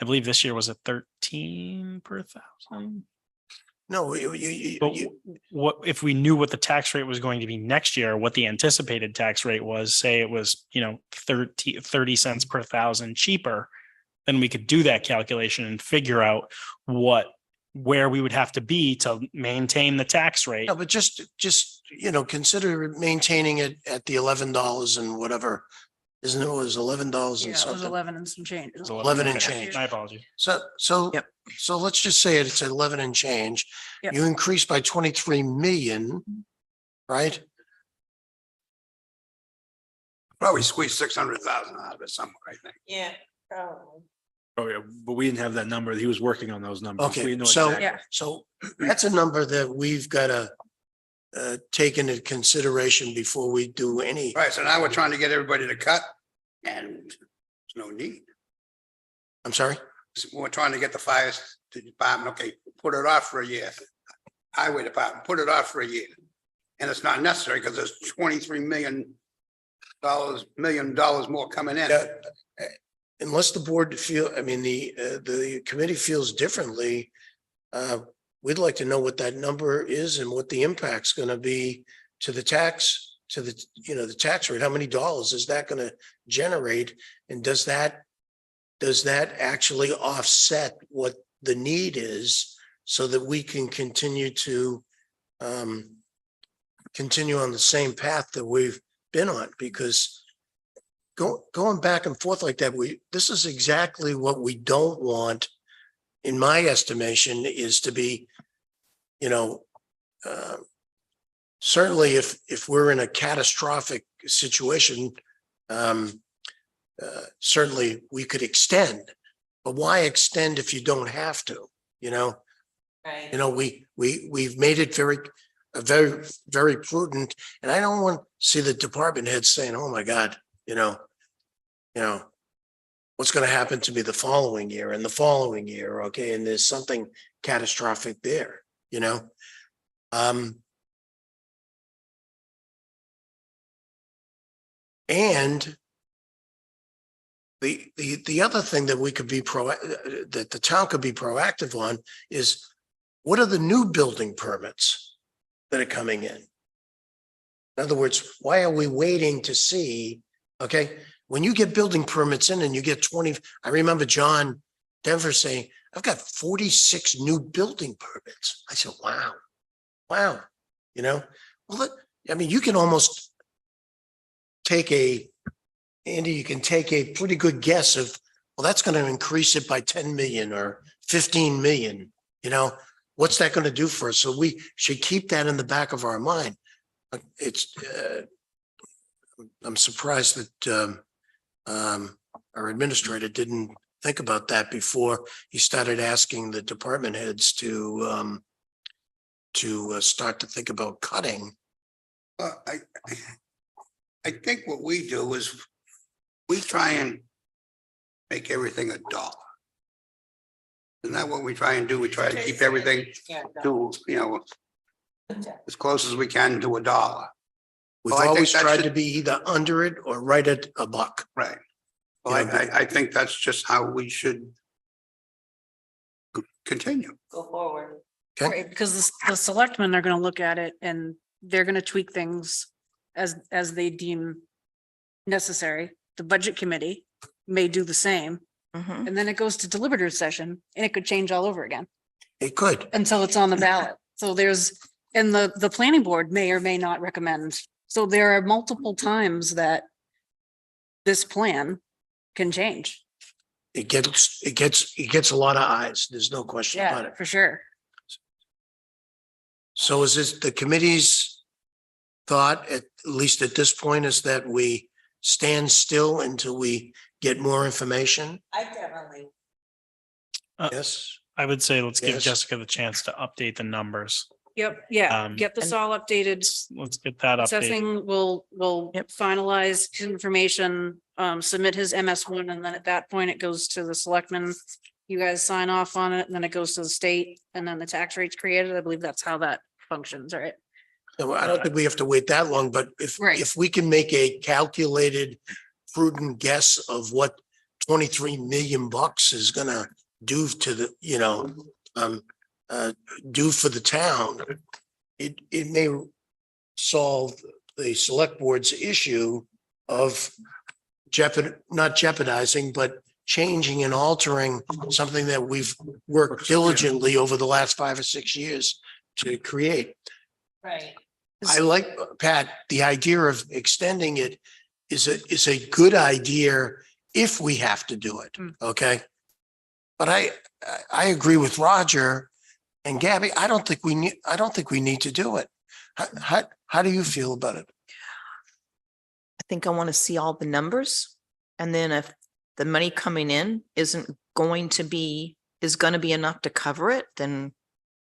I believe this year was a 13 per thousand. No, But what, if we knew what the tax rate was going to be next year, what the anticipated tax rate was, say it was, 30 cents per thousand cheaper, then we could do that calculation and figure out where we would have to be to maintain the tax rate. no, but just, consider maintaining it at the $11 and whatever. Isn't it was $11 Yeah, and it was something? 11 and some change. It was 11 and okay. change. My apologies. So Yep. so let's just say it's 11 and change. Yep. You increase by 23 million, right? Probably squeeze 600,000 out of it somewhere, I think. Yeah, probably. Oh, yeah, but we didn't have that number. He was working on those numbers. Okay, We know so- exactly. Yeah. So that's a number that we've got to take into consideration before we do any. Right, so now we're trying to get everybody to cut and there's no need. I'm sorry? So we're trying to get the fire department, okay, put it off for a year. Highway department, put it off for a year. And it's not necessary because there's $23 million more coming in. Yeah, unless the board feel, I mean, the committee feels differently, we'd like to know what that number is and what the impact's gonna be to the tax, to the, the tax rate. How many dollars is that gonna generate? And does that actually offset what the need is so that we can continue to continue on the same path that we've been on? Because going back and forth like that, this is exactly what we don't want, in my estimation, is to be, certainly if we're in a catastrophic situation, certainly we could extend, but why extend if you don't have to, Right. we've made it very, very prudent, and I don't want to see the department heads saying, oh my God, what's going to happen to me the following year and the following year. Okay. And there's something catastrophic there, and the other thing that we could be that the town could be proactive on is, what are the new building permits that are coming in? In other words, why are we waiting to see? Okay, when you get building permits in and you get 20, I remember John Denver saying, I've got 46 new building permits. I said, wow. Well, I mean, you can almost Andy, you can take a pretty good guess of, well, that's going to increase it by 10 million or 15 million, what's that going to do for us? So we should keep that in the back of our mind. I'm surprised that our administrator didn't think about that before he started asking the department heads to start to think about cutting. I think what we do is we try and make everything a dollar. Isn't that what we try and do? We try to keep everything Yeah. to, as close as we can to a dollar. We've Well, I think always that tried should- to be either under it or right at a buck. Right. Well, I think that's just how we should continue. Go forward. Okay, Right, because the selectmen are gonna look at it and they're gonna tweak things as they deem necessary. The budget committee may do the same, Mhm. and then it goes to deliberative session and it could change all over again it could. until it's on the ballot. So and the planning board may or may not recommend. So there are multiple times that this plan can change. It gets a lot of eyes. There's no question about Yeah, it. for sure. So is this the committee's thought, at least at this point, is that we stand still until we get more information? I definitely, Yes. I would say let's give Yes. Jessica the chance to update the numbers. Yep, yeah, Um, get this and- all updated. Let's get that updated. Assessing will Yep. finalize his information, submit his MS1, and then at that point it goes to the selectmen. You guys sign off on it, and then it goes to the state, and then the tax rate's created. I believe that's how that functions, right? No, I don't think we have to wait that long, but Right. if we can make a calculated, prudent guess of what 23 million bucks is gonna do to the, do for the town, it may solve the select board's issue of not jeopardizing, but changing and altering something that we've worked diligently over the last 5 or 6 years to create. right. I like, Pat, the idea of extending it is a good idea if we have to do it, Mm. okay? But I agree with Roger and Gabby. I don't think we need to do it. How do you feel about it? I think I want to see all the numbers. And then if the money coming in is going to be enough to cover it, then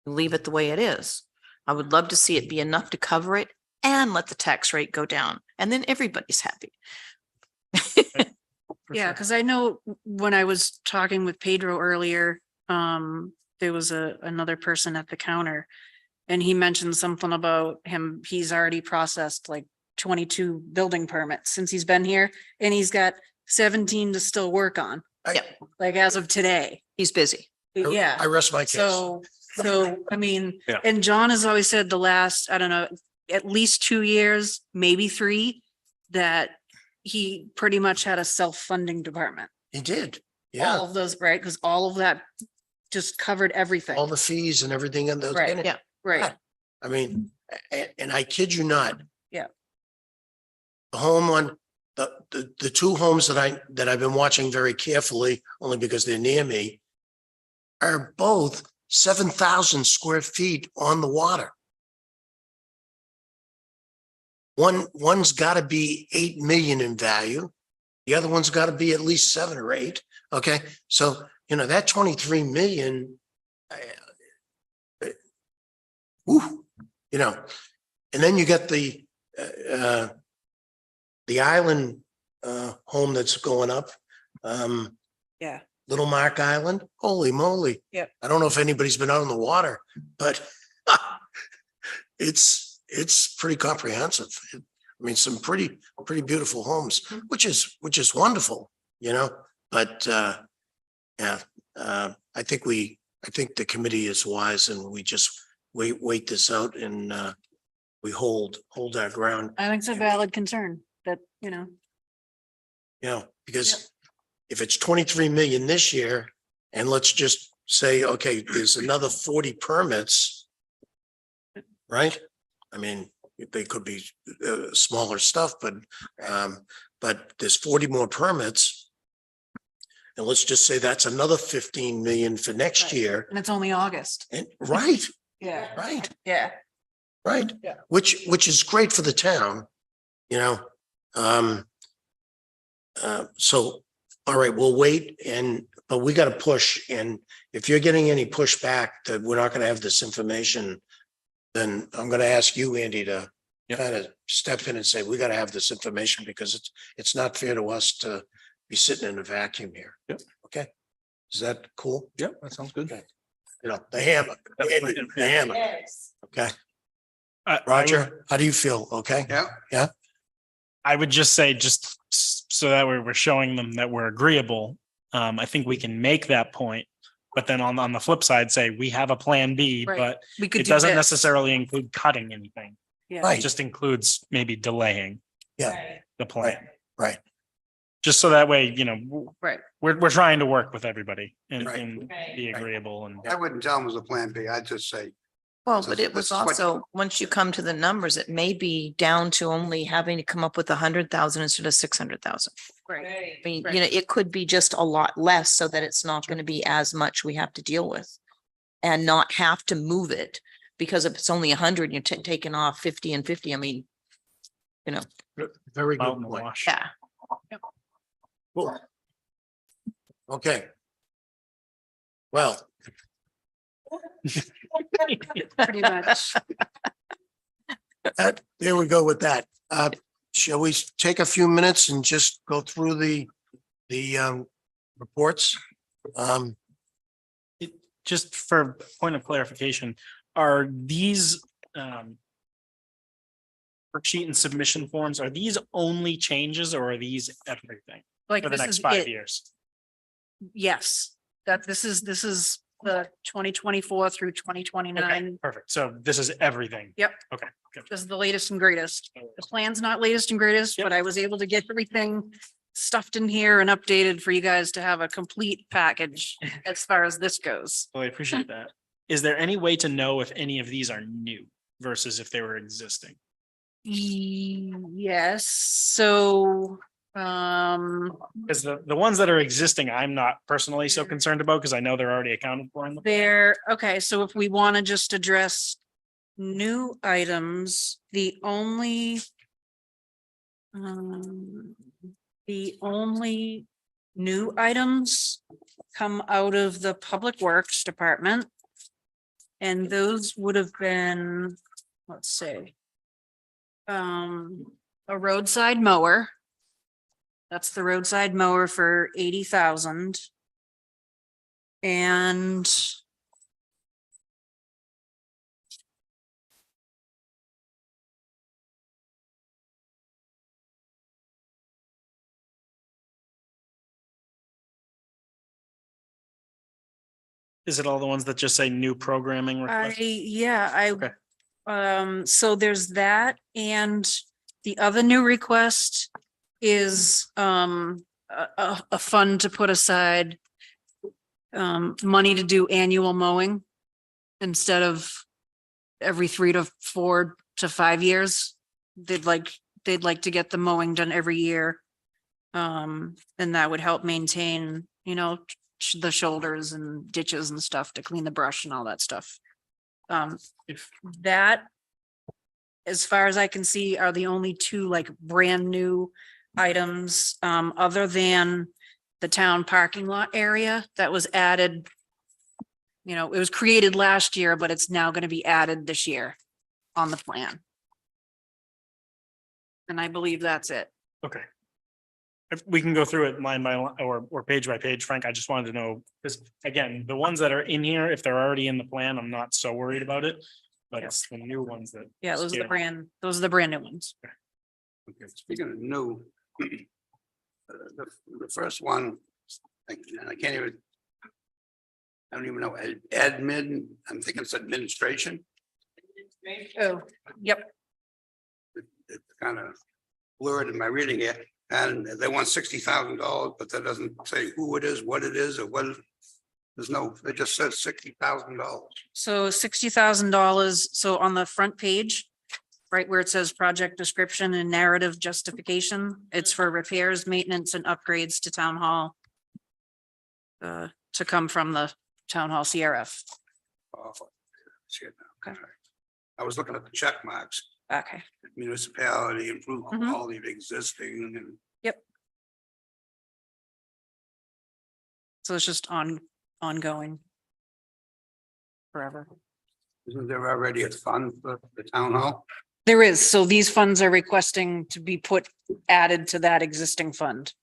leave it the way it is. I would love to see it be enough to cover it and let the tax rate go down. And then everybody's happy. For Yeah, sure. because I know when I was talking with Pedro earlier, there was another person at the counter. And he mentioned something about him, he's already processed like 22 building permits since he's been here, and he's got 17 to still work on, I- like as of today. He's busy. Yeah. I rest my case. So, I mean, Yeah. and John has always said the last, I don't know, at least 2 years, maybe 3, that he pretty much had a self-funding department. He did. All Yeah. of those, right? Because all of that just covered everything. All the fees and everything in those. Right. Yeah. Right. I mean, and I kid you not. Yeah. The home on, the two homes that I've been watching very carefully, only because they're near me, are both 7,000 square feet on the water. One's gotta be 8 million in value. The other one's gotta be at least 7 or 8. Okay, so, that 23 million. Woo, and then you get the island, home that's going up. Yeah. Little Mark Island, holy moly. Yep. I don't know if anybody's been out on the water, but it's pretty comprehensive. I mean, some pretty beautiful homes, which is wonderful, but, yeah, I think the committee is wise, and we just wait this out, and, we hold our ground, I think it's a valid concern that, because if it's 23 million this year, and let's just say, okay, there's another 40 permits, right? I mean, they could be smaller stuff, but there's 40 more permits. And let's just say that's another 15 million for next Right. year. and it's only August. And right, Yeah. right, Yeah. right. Yeah. Which is great for the town, so, all right, we'll wait, but we gotta push, and if you're getting any pushback that we're not gonna have this information, then I'm gonna ask you, Andy, to Yep. kind of step in and say, we gotta have this information, because it's not fair to us to be sitting in a vacuum here. Yep. Okay, is that cool? Yep, that sounds good. Okay. The hammer, Andy, the hammer, Yes. okay? I would- Roger, how do you feel? Okay? Yeah. I would just say, just so that we're showing them that we're agreeable. I think we can make that point, but then on the flip side, say we have a plan B, Right. but We could it do doesn't this. necessarily include cutting anything. Yeah. It Right, just includes maybe delaying yeah, Right. the plan. right. Just so that way, Right. we're trying to work with everybody and Right. and Right. be agreeable and. I wouldn't tell them it was a plan B. I'd just say, Well, So but it was this is what- also, once you come to the numbers, it may be down to only having to come up with 100,000 instead of 600,000. Right. Right. I mean, Right. it could be just a lot less so that it's not going to be as much we have to deal with. And not have to move it, because if it's only 100, you're taking off 50 and 50. I mean, Very Out good in the point. wash. yeah. Cool. Okay. Well, Pretty much. there we go with that. Shall we take a few minutes and just go through the reports? Just for point of clarification, are these worksheet and submission forms, are these only changes, or are these everything Like for the this next is 5 it. years? Yes, this is the 2024 through 2029. Perfect. So this is everything. Yep. Okay, good. This is the latest and greatest. The plan's not latest and greatest, Yep. but I was able to get everything stuffed in here and updated for you guys to have a complete package as far as this goes. Well, I appreciate that. Is there any way to know if any of these are new versus if they were existing? Yes, so, Because the ones that are existing, I'm not personally so concerned about because I know they're already accounted for in the. there, okay, so if we want to just address new items, the only new items come out of the Public Works Department. And those would have been, let's see. A roadside mower. That's the roadside mower for 80,000. And Is it all the ones that just say new programming request? Yeah, Okay. so there's that, and the other new request is, a fund to put aside money to do annual mowing instead of every 3 to 4 to 5 years. They'd like to get the mowing done every year. And that would help maintain, the shoulders and ditches and stuff to clean the brush and all that stuff. If, That, as far as I can see, are the only two like brand new items, other than the town parking lot area that was added. It was created last year, but it's now going to be added this year on the plan. And I believe that's it. okay. If we can go through it line by line or page by page, Frank, I just wanted to know, because again, the ones that are in here, if they're already in the plan, I'm not so worried about it. But it's the new ones that. Yeah, those are scare me. those are the brand new ones. Okay, speaking of new, the first one, I can't even. I don't even know, admin, I'm thinking it's administration. Oh, yep. It's kind of blurred in my reading here, and they want $60,000, but that doesn't say who it is, what it is, or what. There's no, it just says $60,000. So $60,000. So on the front page, right where it says project description and narrative justification, it's for repairs, maintenance and upgrades to town hall. To come from the town hall CRF. Oh, see it now. Okay. I was looking at the check marks, Okay, municipality, improve Mhm. quality of existing, and so it's just ongoing. Forever. isn't there already a fund for the town hall? There is, so these funds are requesting to be added to that existing fund.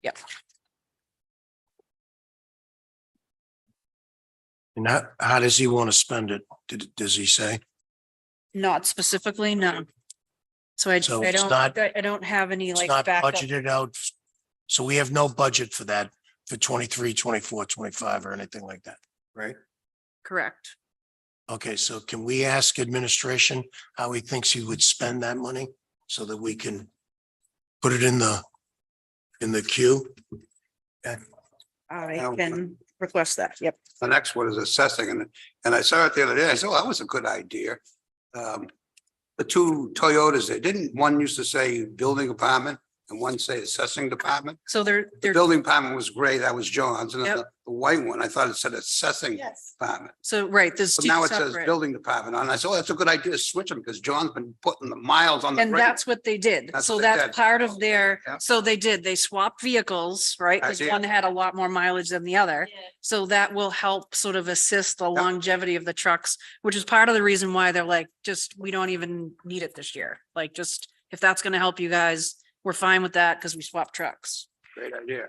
Yep. And how does he want to spend it? Does he say? Not specifically, no. So I So I it's don't, not- I don't have any It's like not backup. budgeted out. So we have no budget for that for 23, 24, 25 or anything like that, right? Correct. Okay, so can we ask administration how he thinks he would spend that money so that we can put it in the queue? I Now- can request that. Yep. The next one is assessing, and I saw it the other day, I said, oh, that was a good idea. The two Toyotas, they didn't, one used to say building department and one say assessing department. So The they're, building department was gray, that was John's, and then Yep. the white one, I thought it said assessing Yes. department. so right, there's So two now it says separate. building department on, I said, oh, that's a good idea to switch them, because John's been putting the miles on the. And brake. that's what they did. That's So what they that's did. part of their, Yeah. so they swapped vehicles, right? I Because see it. one had a lot more mileage than the other. So that will help sort of assist the longevity of the trucks, which is part of the reason why they're like, we don't even need it this year. Like, just, if that's gonna help you guys, we're fine with that because we swapped trucks. Great idea.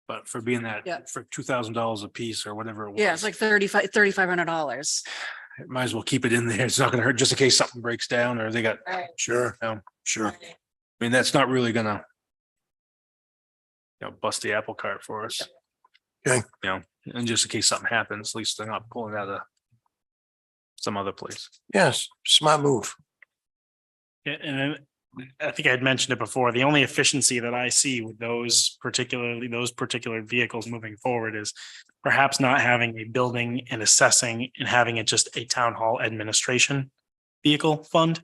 But for being Yeah. that, for $2,000 a piece or whatever it was. Yeah, it's like $3,500. Might as well keep it in there. It's not gonna hurt just in case something breaks down or they got, Sure, I sure. mean, that's not really gonna bust the apple cart for us. Okay. And just in case something happens, at least they're not pulling out of some other place. Yes, smart move. Yeah, and then I think I had mentioned it before, the only efficiency that I see with those particular vehicles moving forward is perhaps not having a building and assessing and having it just a town hall administration vehicle fund.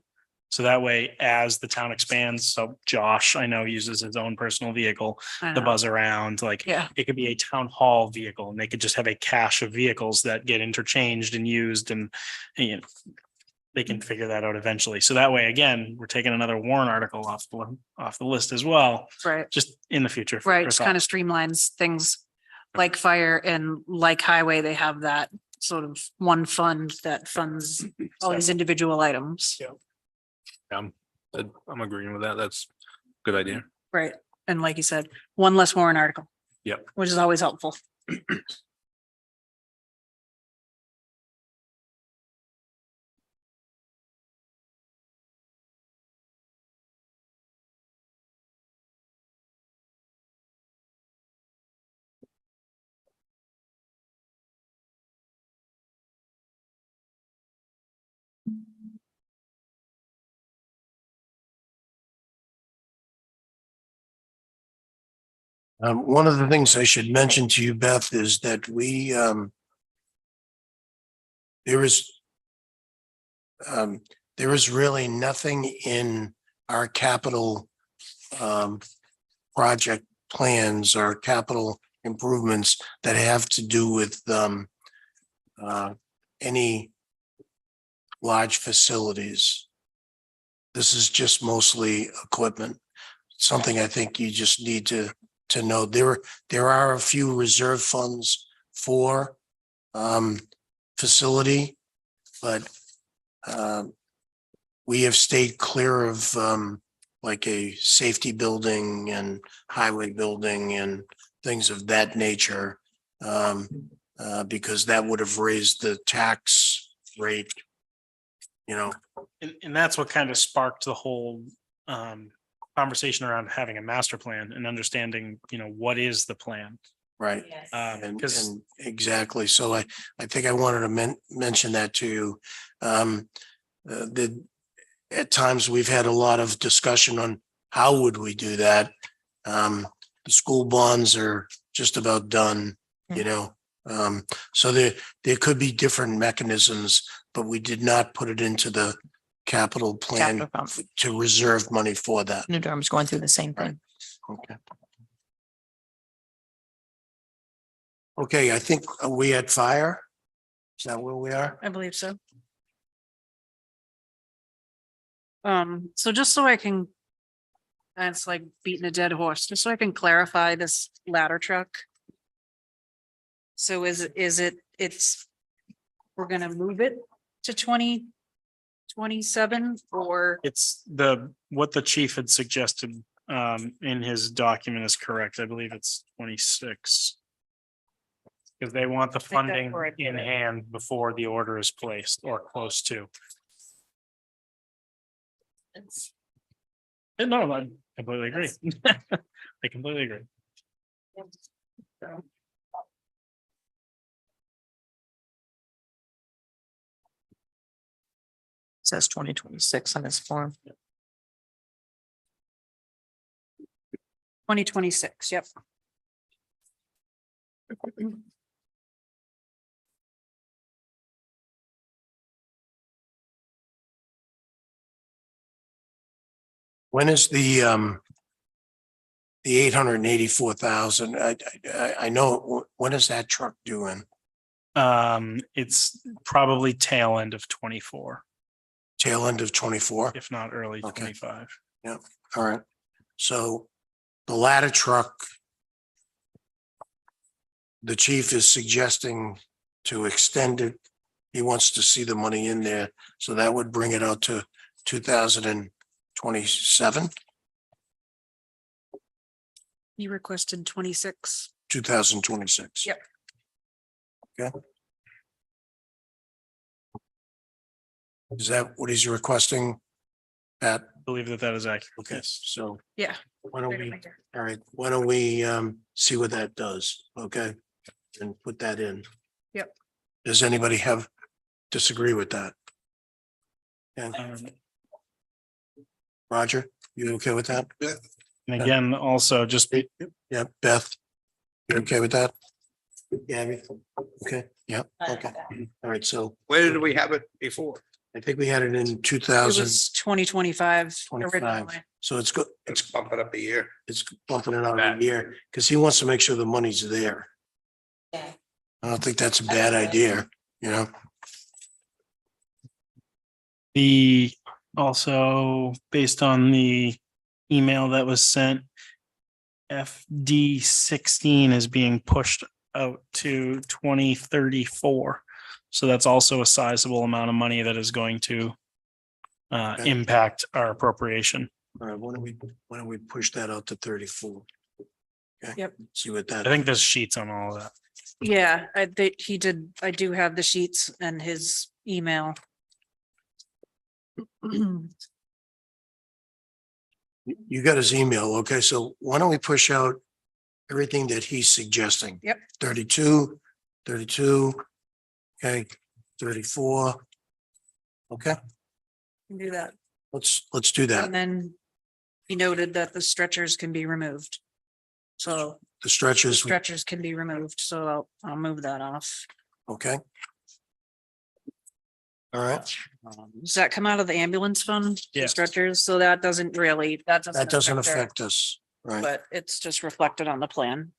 So that way, as the town expands, so Josh, I know, uses his own personal vehicle I to know. buzz around, like Yeah. it could be a town hall vehicle and they could just have a cache of vehicles that get interchanged and used and they can figure that out eventually. So that way, again, we're taking another warrant article off the list as well, Right, just in the future. right. Just kind of streamlines things like fire and like highway. They have that sort of one fund that funds all these individual items. Yeah. I'm agreeing with that. That's a good idea. Right. And like you said, one less warrant article. Yep. Which is always helpful. One of the things I should mention to you, Beth, is that there is really nothing in our capital project plans or capital improvements that have to do with any large facilities. This is just mostly equipment. Something I think you just need to know. There are a few reserve funds for facility, but we have stayed clear of like a safety building and highway building and things of that nature. Because that would have raised the tax rate, you know. And that's what kind of sparked the whole conversation around having a master plan and understanding, what is the plan? Right. Yes. Because And exactly. So I think I wanted to mention that to you. At times we've had a lot of discussion on how would we do that? The school bonds are just about done, you know. So there could be different mechanisms, but we did not put it into the capital plan Capital fund. to reserve money for that. New Durham's going through the same thing. Okay. Okay, I think are we at fire? Is that where we are? I believe so. So just so I can, and it's like beating a dead horse, just so I can clarify this ladder truck. So we're gonna move it to 2027 or, it's what the chief had suggested in his document is correct. I believe it's 26. Because they want the that's funding where I put in it. hand before the order is placed or close to. No, I completely agree. I completely agree. Says 2026 on this form. 2026, yep. When is the 884,000? I know, when is that truck doing? It's probably tail end of 24, Tail end of 24? if not early Okay. 25. All right. So the ladder truck, the chief is suggesting to extend it. He wants to see the money in there. So that would bring it out to 2027, You requested 26. 2026. Yep. Okay. Is that what he's requesting? Pat? I believe that is accurate. Okay, Yes. so Yeah. why don't we, all right, why don't we see what that does, okay? And put that in. Yep. Does anybody disagree with that? And Roger, you okay with that? And again, also just Yeah, Beth? You okay with that? Gabby? Okay, yeah, okay, all right, so Where did we have it before? I think we had it in two It thousand was 2025 25. originally. So it's good, Let's bump it up a year. it's bumping it out a year, because he wants to make sure the money's there. Yeah. I don't think that's a bad idea, you know? also based on the email that was sent, FD 16 is being pushed out to 2034. So that's also a sizable amount of money that is going to Okay. impact our appropriation. All right, why don't we push that out to 34? Okay. Yep. See what that. I think there's sheets on all of that. Yeah, I do have the sheets and his email. You got his email, okay, so why don't we push out everything that he's suggesting? Yep. 32, okay, 34. Okay, Do that. let's do that. And then he noted that the stretchers can be removed. So The stretchers, Stretchers can be removed, so I'll move that off. okay. All right, Does that come out of the ambulance fund? The Yes. Stretchers, so that doesn't really, that doesn't. that doesn't our- affect us, right? But it's just reflected on the plan.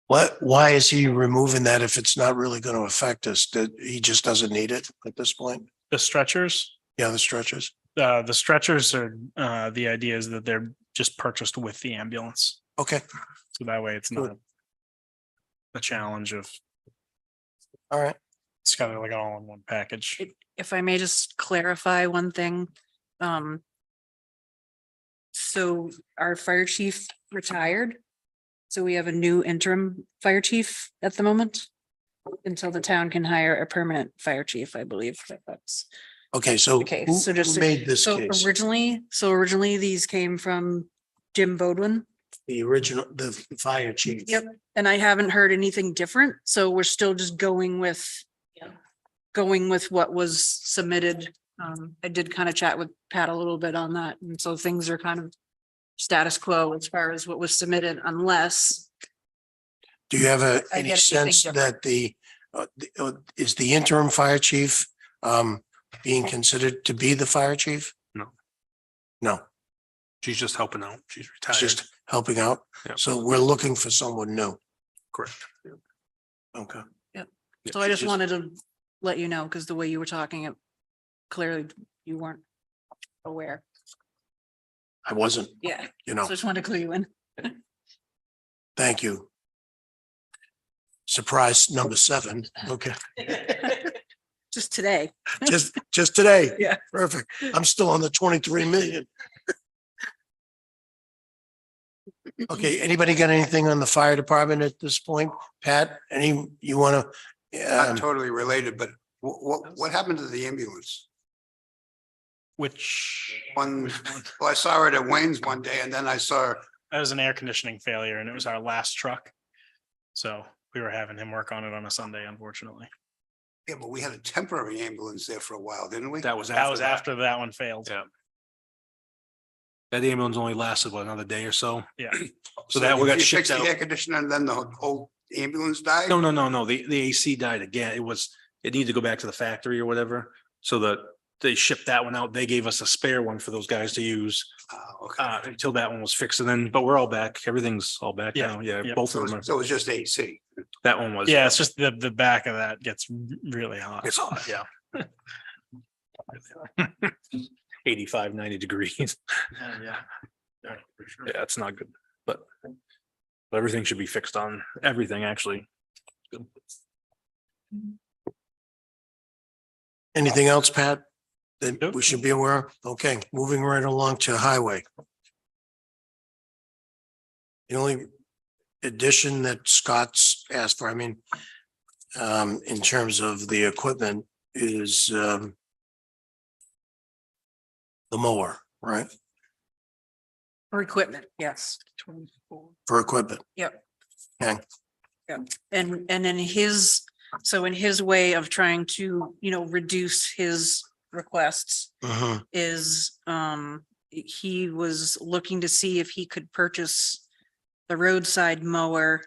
Why is he removing that if it's not really going to affect us? That he just doesn't need it at this point? The stretchers, Yeah, the stretchers. the stretchers are, the idea is that they're just purchased with the ambulance. Okay, So that way it's not Good. a challenge of, all right. it's kind of like all in one package. If I may just clarify one thing. So our fire chief retired. So we have a new interim fire chief at the moment. Until the town can hire a permanent fire chief, I believe that's Okay, so the case. who So just, who made this so case? originally these came from Jim Bodwin. The original, the fire chief? Yep. And I haven't heard anything different, so we're still just going with. Yeah. Going with what was submitted. I did kind of chat with Pat a little bit on that, and so things are kind of. Status quo as far as what was submitted, unless, Do you have I any get anything sense that is the interim fire chief being considered to be the fire chief? No. No, She's just helping out. She's it's retired. just helping out. Yeah. So we're looking for someone new. Correct. Okay. Yeah, so I she's just wanted to let you know, because the way you were talking, it clearly you weren't aware. I wasn't, Yeah, you so know, just wanted to clue you in. thank you. Surprise number 7. Okay, Just today. just today. Yeah. Perfect. I'm still on the 23 million. Okay, anybody got anything on the fire department at this point? Pat, you want Not to? totally related, but what happened to the ambulance? Which, Well, I saw it at Wayne's one day and then I saw, that was an air conditioning failure and it was our last truck. So we were having him work on it on a Sunday, unfortunately. yeah, but we had a temporary ambulance there for a while, didn't we? That was That was after. after that one failed. Yeah. That ambulance only lasted, what, another day or so? Yeah. So that we got you shipped fixed the out. air conditioner and then the whole ambulance died? No. The AC died again. It needed to go back to the factory or whatever. So that they shipped that one out. They gave us a spare one for those guys to use Okay. until that one was fixed. And then, but we're all back. Everything's all back Yeah, now. Yeah, yeah. both So of them. so it was just AC. That one was. Yeah, it's just the back of that gets really hot. It's hot, yeah. 85, 90 degrees. Yeah. Yeah, it's not good, but everything should be fixed on everything, actually. Anything else, Pat? That Nope. we should be aware of? Okay, moving right along to highway. The only addition that Scott's asked for, I mean, in terms of the equipment is the mower, right? For equipment, yes. For equipment. Yep. Okay. And in his, so in his way of trying to, reduce his requests Mhm. is, he was looking to see if he could purchase the roadside mower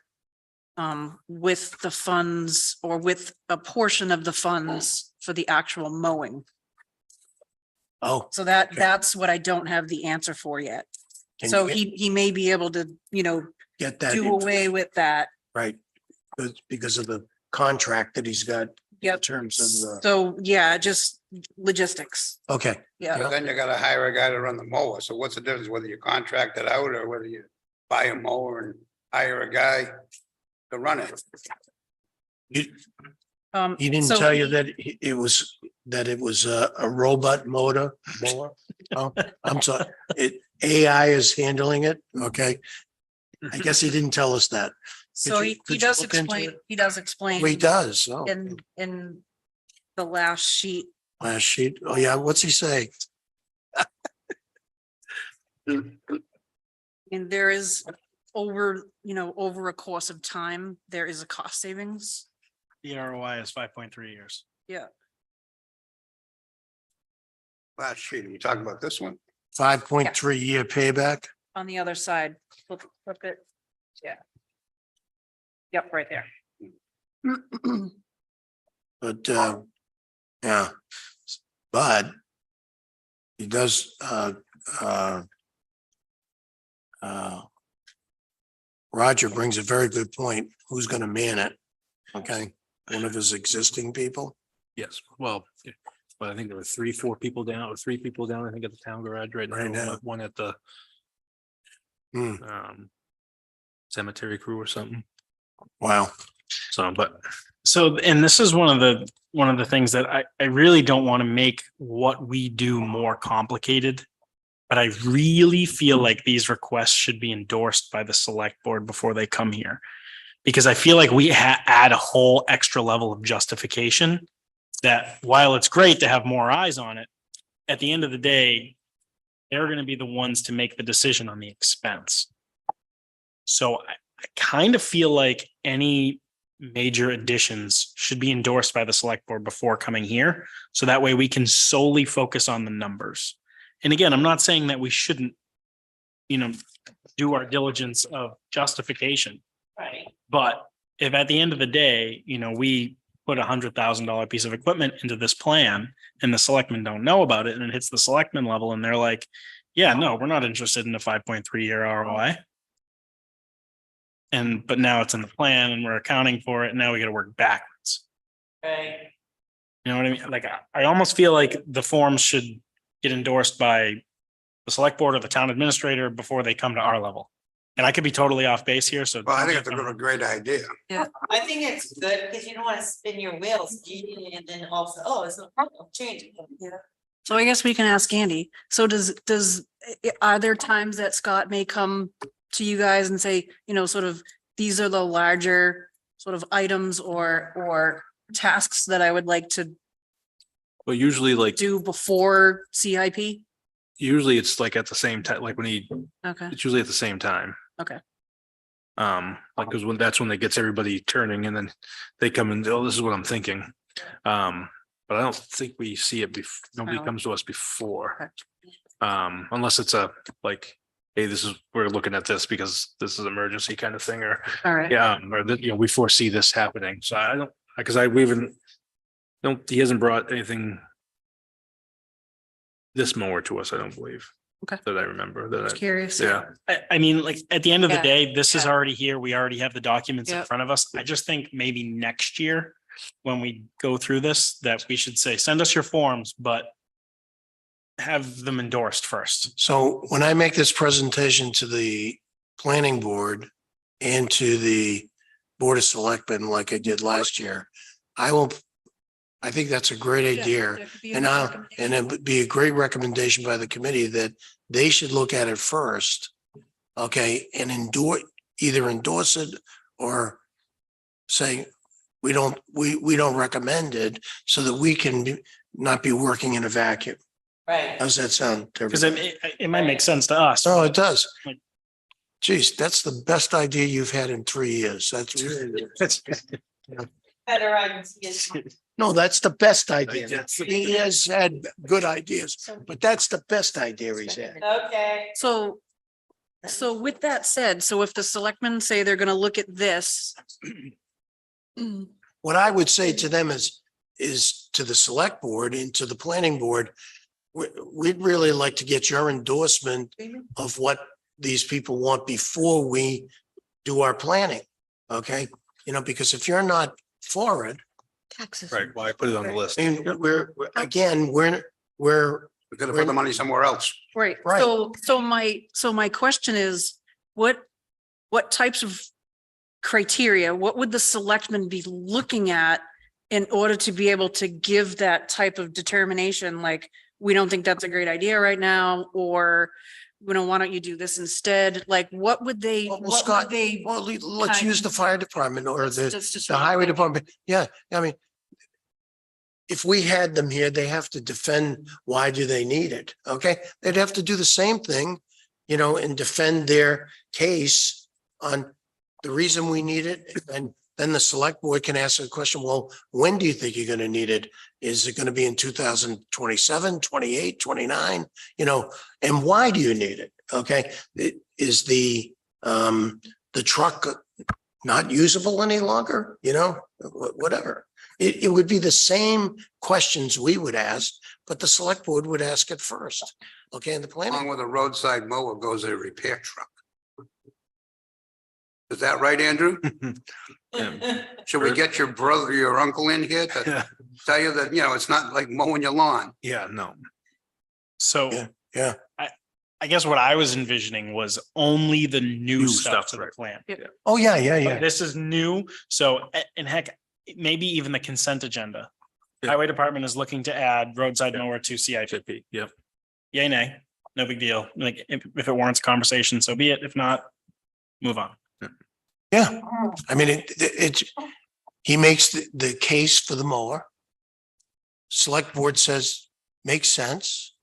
with the funds or with a portion of the funds for the actual mowing. Oh. So that's what I don't have the answer for yet. can So you he may be able to, get that do in- away with that. right? Because of the contract that he's got in Yep. terms of the, So, yeah, just logistics. okay, Yeah. But then you gotta hire a guy to run the mower. So what's the difference whether you contract it out or whether you buy a mower and hire a guy to run it? he didn't So tell you he- that it was a robot motor mower? Oh, I'm sorry, AI is handling it, okay? I guess he didn't tell us that. So you- he could you does look into explain, it? he does explain. Well, he does, oh, In the last sheet, last sheet, oh yeah, what's he say? and there is over a course of time, there is a cost savings. The ROI is 5.3 years. Yeah. Last sheet, are you talking about this one? 5.3 year payback. On the other side, flip it, yeah. Yep, right there. But, yeah, but he does, Roger brings a very good point. Who's gonna man it? Okay, one of his existing people? Yes, well, but I think there were 3 people down, or 3 people down, I think at the town garage right Right now, now. one at the Hmm, cemetery crew or something. wow. So, but So, and this is one of the things that I really don't want to make what we do more complicated. But I really feel like these requests should be endorsed by the select board before they come here. Because I feel like we add a whole extra level of justification that while it's great to have more eyes on it, at the end of the day, they're going to be the ones to make the decision on the expense. So I kind of feel like any major additions should be endorsed by the select board before coming here. So that way we can solely focus on the numbers. And again, I'm not saying that we shouldn't, do our diligence of justification. Right. But if at the end of the day, we put $100,000 piece of equipment into this plan and the selectmen don't know about it and it hits the selectmen level and they're like, yeah, no, we're not interested in a 5.3 year ROI. But now it's in the plan and we're accounting for it. And now we got to work backwards. Right. You know what I mean? Like, I almost feel like the forms should get endorsed by the select board or the town administrator before they come to our level. And I could be totally off base here, so. Well, I think it's a great idea. I think it's good because you don't want to spin your wheels and then also, oh, it's no problem, change it. Yeah. So I guess we can ask Andy. So are there times that Scott may come to you guys and say, sort of, these are the larger sort of items or tasks that I would like to but usually do before CIP? usually it's like at the same time, like Okay, it's usually at the same time. okay. Because that's when they gets everybody turning and then they come and, oh, this is what I'm thinking. But I don't think we see it nobody Oh. comes to us before. Unless it's like, hey, we're looking at this because this is emergency kind of thing, or, All right. yeah, or that, we foresee this happening. So I don't, because he hasn't brought anything this mower to us, I don't believe. Okay. That I remember Just curious. yeah. I mean, like, at the end of the Yeah, day, this is yeah. already here. We already have the documents in Yep. front of us. I just think maybe next year, when we go through this, that we should say, send us your forms, but have them endorsed first. So when I make this presentation to the planning board and to the Board of Selectmen, like I did last year, I think that's a great idea. And it would be a great recommendation by the committee that they should look at it first. Okay, and either endorse it or say, we don't recommend it so that we can not be working in a vacuum. Right. How's that sound? to Because everybody? it might make sense to us. Oh, it does. Like- Geez, that's the best idea you've had in 3 years. That's really, Better ideas. no, that's the best idea. Yes. He has had good ideas, but that's the best idea he's had. Okay. So with that said, so if the selectmen say they're gonna look at this. What I would say to them is to the select board and to the planning board, we'd really like to get your endorsement of what these people want before we do our planning. Okay, because if you're not for it, Taxes. Right, well, I put it on the list. and we're We could have put the money somewhere else. Right, Right. so my question is, what types of criteria, what would the selectmen be looking at in order to be able to give that type of determination, like, we don't think that's a great idea right now, or, why don't you do this instead? Like, what would they, Well, what Scott, would they? well, let's kind use the fire department or That's just the what I'm highway thinking. department. Yeah, I mean, if we had them here, they have to defend why do they need it? Okay, they'd have to do the same thing, and defend their case on the reason we need it and then the select board can ask a question, well, when do you think you're gonna need it? Is it gonna be in 2027, 28, 29? You know, and why do you need it? Okay, is the truck not usable any longer? You know, whatever. It would be the same questions we would ask, but the select board would ask it first. Okay, and the Along planning, with a roadside mower goes a repair truck. Is that right, Andrew? Should we get your brother, your uncle in here to tell you that, you know, it's not like mowing your lawn? Yeah, no. So yeah, I guess what I was envisioning was only the new New stuff stuff, to the right. plan. oh, yeah, yeah, But yeah. this is new, so, and heck, maybe even the consent agenda. Yeah. Highway Department is looking to add roadside mower to CIP. Yep. Yay, nay, no big deal. Like, if it warrants conversation, so be it. If not, move on. Yeah, I mean, he makes the case for the mower. Select board says, makes sense,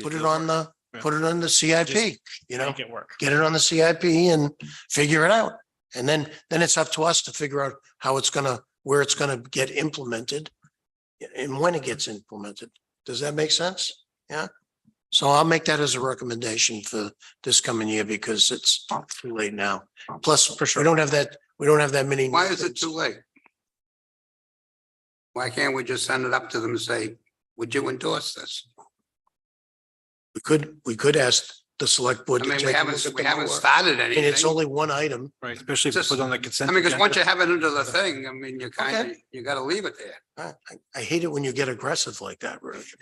put it on the CIP, you know, Make it work. get it on the CIP and figure it out. And then it's up to us to figure out how it's gonna, where it's gonna get implemented and when it gets implemented. Does that make sense? Yeah. So I'll make that as a recommendation for this coming year because it's too late now. Plus, For sure. we don't have that many. Why is it too late? Why can't we just send it up to them and say, would you endorse this? We could ask the select board. I to mean, take we a haven't, look at we the haven't mower. started And it's anything. only one item. Right, especially if you Just- put it on the consent. I mean, because once you agenda. have it under the thing, I mean, you kind of, you gotta leave it there. I hate it when you get aggressive like that, Rich.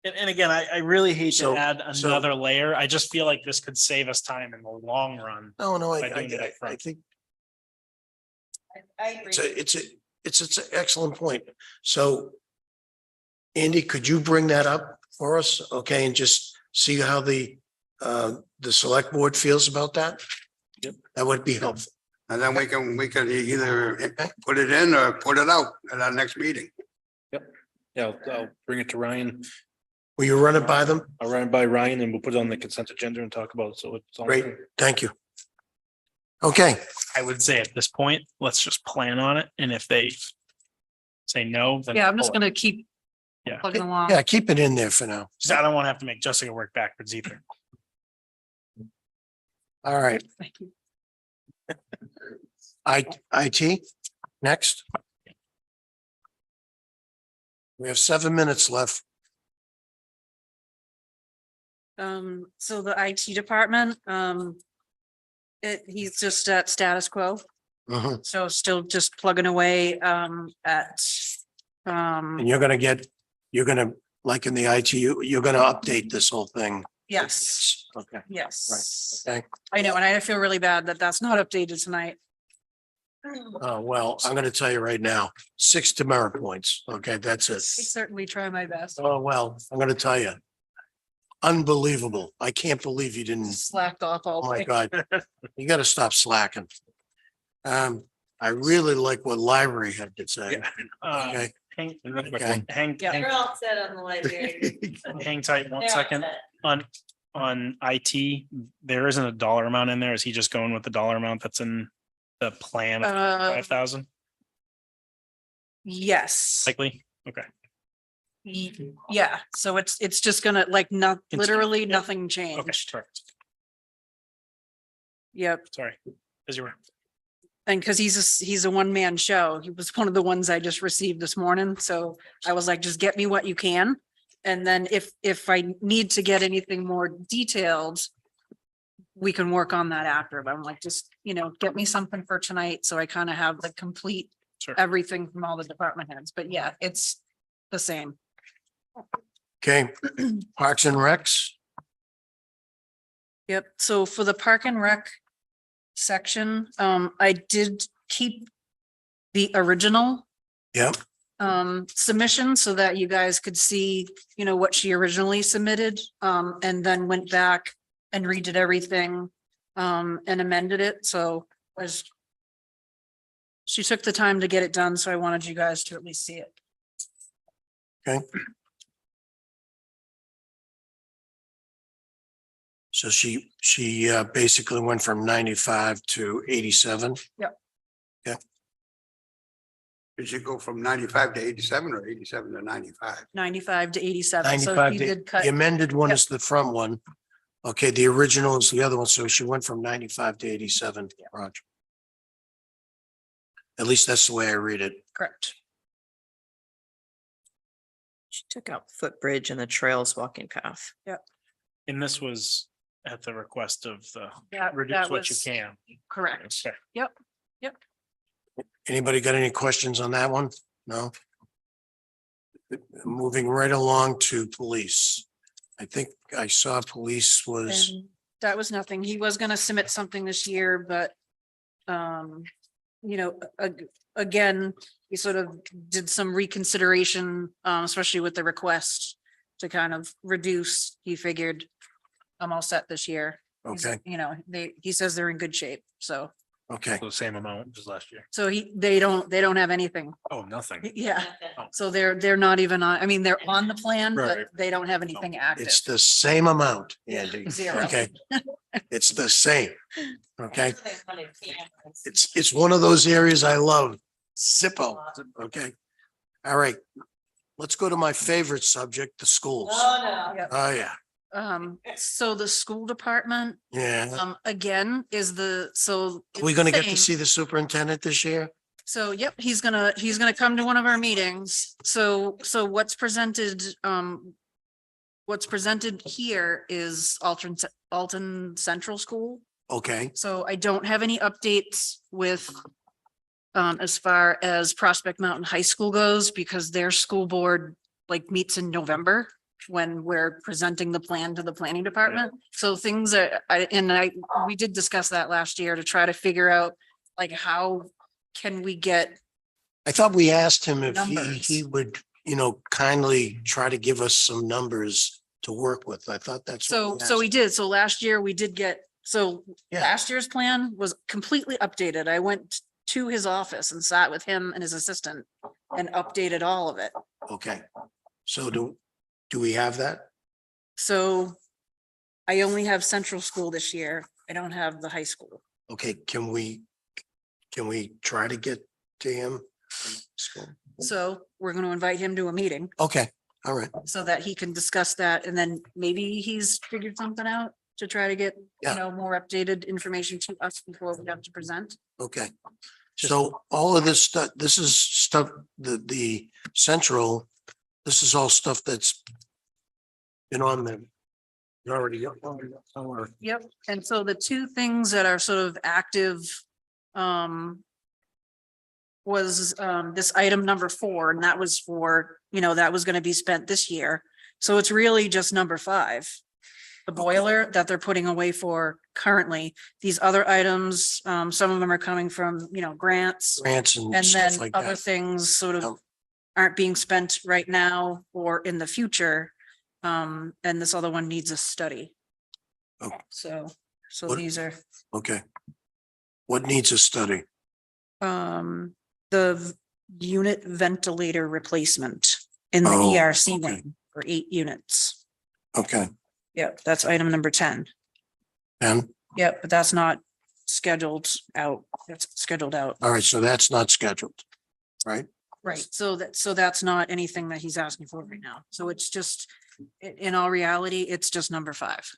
And again, I really hate to So- add so- another layer. I just feel like this could save us time in the long run. No, By doing it up I front. think I agree. it's an excellent point. So Andy, could you bring that up for us? Okay, and just see how the select board feels about that? Yep. That would be helpful. And then we can either put it in or put it out at our next meeting. Yeah, I'll bring it to Ryan. Will you run it by them? I'll run it by Ryan and we'll put it on the consent agenda and talk about it. So it's all. Great, thank you. Okay, I would say at this point, let's just plan on it. And if they say no, then. Yeah, I'm just pull it. gonna keep Yeah. plugging along. yeah, keep it in there for now. Just I don't want to have to make Jessica work backwards either. All right, Thank you. IT, next. We have 7 minutes left. So the IT department, he's just at status quo, Mhm. so still just plugging away, at, And you're gonna, like in the IT, you're gonna update this whole thing. yes, Okay, yes. okay. I know, and I feel really bad that that's not updated tonight. Well, I'm gonna tell you right now, 6 demerit points. Okay, that's it. I certainly try my best. Oh, well, I'm gonna tell you. Unbelievable. I can't believe you didn't. Slacked off all Oh, my day. God. You gotta stop slacking. I really like what library had to say. Okay. Hang, Okay. hang, Yeah. They're all set on the library. hang tight one They're all second. set. On IT, there isn't a dollar amount in there. Is he just going with the dollar amount that's in the plan of 5,000 Yes. likely? Okay. Yeah, so it's just gonna like not, Continue. literally Yep. nothing Okay, changed. perfect. Yep. Sorry. As you were. And because he's a one-man show. He was one of the ones I just received this morning. So I was like, just get me what you can. And then if I need to get anything more detailed, we can work on that after. But I'm like, just, get me something for tonight. So I kind of have the complete Sure. everything from all the department heads. But yeah, it's the same. Okay, Parks and Recs. Yep, so for the Park and Rec section, I did keep the original Yep, submission so that you guys could see, what she originally submitted, and then went back and redid everything, and amended it, so as she took the time to get it done, so I wanted you guys to at least see it. okay. So she basically went from 95 to 87. Did you go from 95 to 87 or 87 to 95? 95 to 87. So 95, he the did cut, the amended one Yep. is the front one. Okay, the original is the other one. So she went from 95 to 87, Roger. At least that's the way I read it. correct. She took out footbridge and the trails walking path. And this was at the request of the That reduce what you was can. correct. Okay. Yep. Anybody got any questions on that one? No? Moving right along to police. I think I saw police was, And that was nothing. He was gonna submit something this year, but again, he sort of did some reconsideration, especially with the request to kind of reduce. He figured I'm all set this year. He's- okay, he says they're in good shape. So, okay, The same amount as last year. so they don't have anything. Oh, nothing. Yeah. So they're not even on, I mean, they're on the plan, but Right. they don't have anything active. it's the same amount, Andy. Zero. Okay. It's the same. Okay, It's it's one of those areas I love. Zippo, okay? All right. Let's go to my favorite subject, the schools. Oh, no. Yep. Oh, yeah, So the school department, yeah. again, is so. Are we gonna get to same. see the superintendent this year? So, yep, he's gonna come to one of our meetings. So what's presented here is Alton Central School. Okay, So I don't have any updates with as far as Prospect Mountain High School goes, because their school board meets in November when we're presenting the plan to the planning department. So things are, we did discuss that last year to try to figure out how can we get, I thought we asked him if Numbers. he would, kindly try to give us some numbers to work with. I thought that's. what so we asked. did. So last year we did get, Yeah. last year's plan was completely updated. I went to his office and sat with him and his assistant and updated all of it. Okay, so do we have that? So I only have central school this year. I don't have the high school. Okay, can we try to get to him? So we're going to invite him to a meeting Okay, all right, so that he can discuss that. And then maybe he's figured something out to try to get, Yeah. more updated information to us before we have to present. okay. So all of this stuff, this is stuff, the central, this is all stuff that's been on them. Already. Or- Yep. And so the two things that are sort of active, was, this item number 4, and that was for, that was going to be spent this year. So it's really just number 5. The boiler that they're putting away for currently. These other items, some of them are coming from, grants. Grants and And stuff then like other that. things sort of Oh. aren't being spent right now or in the future. And this other one needs a study. Oh. So What- these are, Okay. What needs a study? the unit ventilator replacement in the Oh, ERC okay. wing for 8 units. Okay, Yep, that's item number 10. and, Yep, but that's not scheduled out. It's scheduled out. all right, so that's not scheduled, right? Right, so that's not anything that he's asking for right now. So it's just, in all reality, it's just number 5.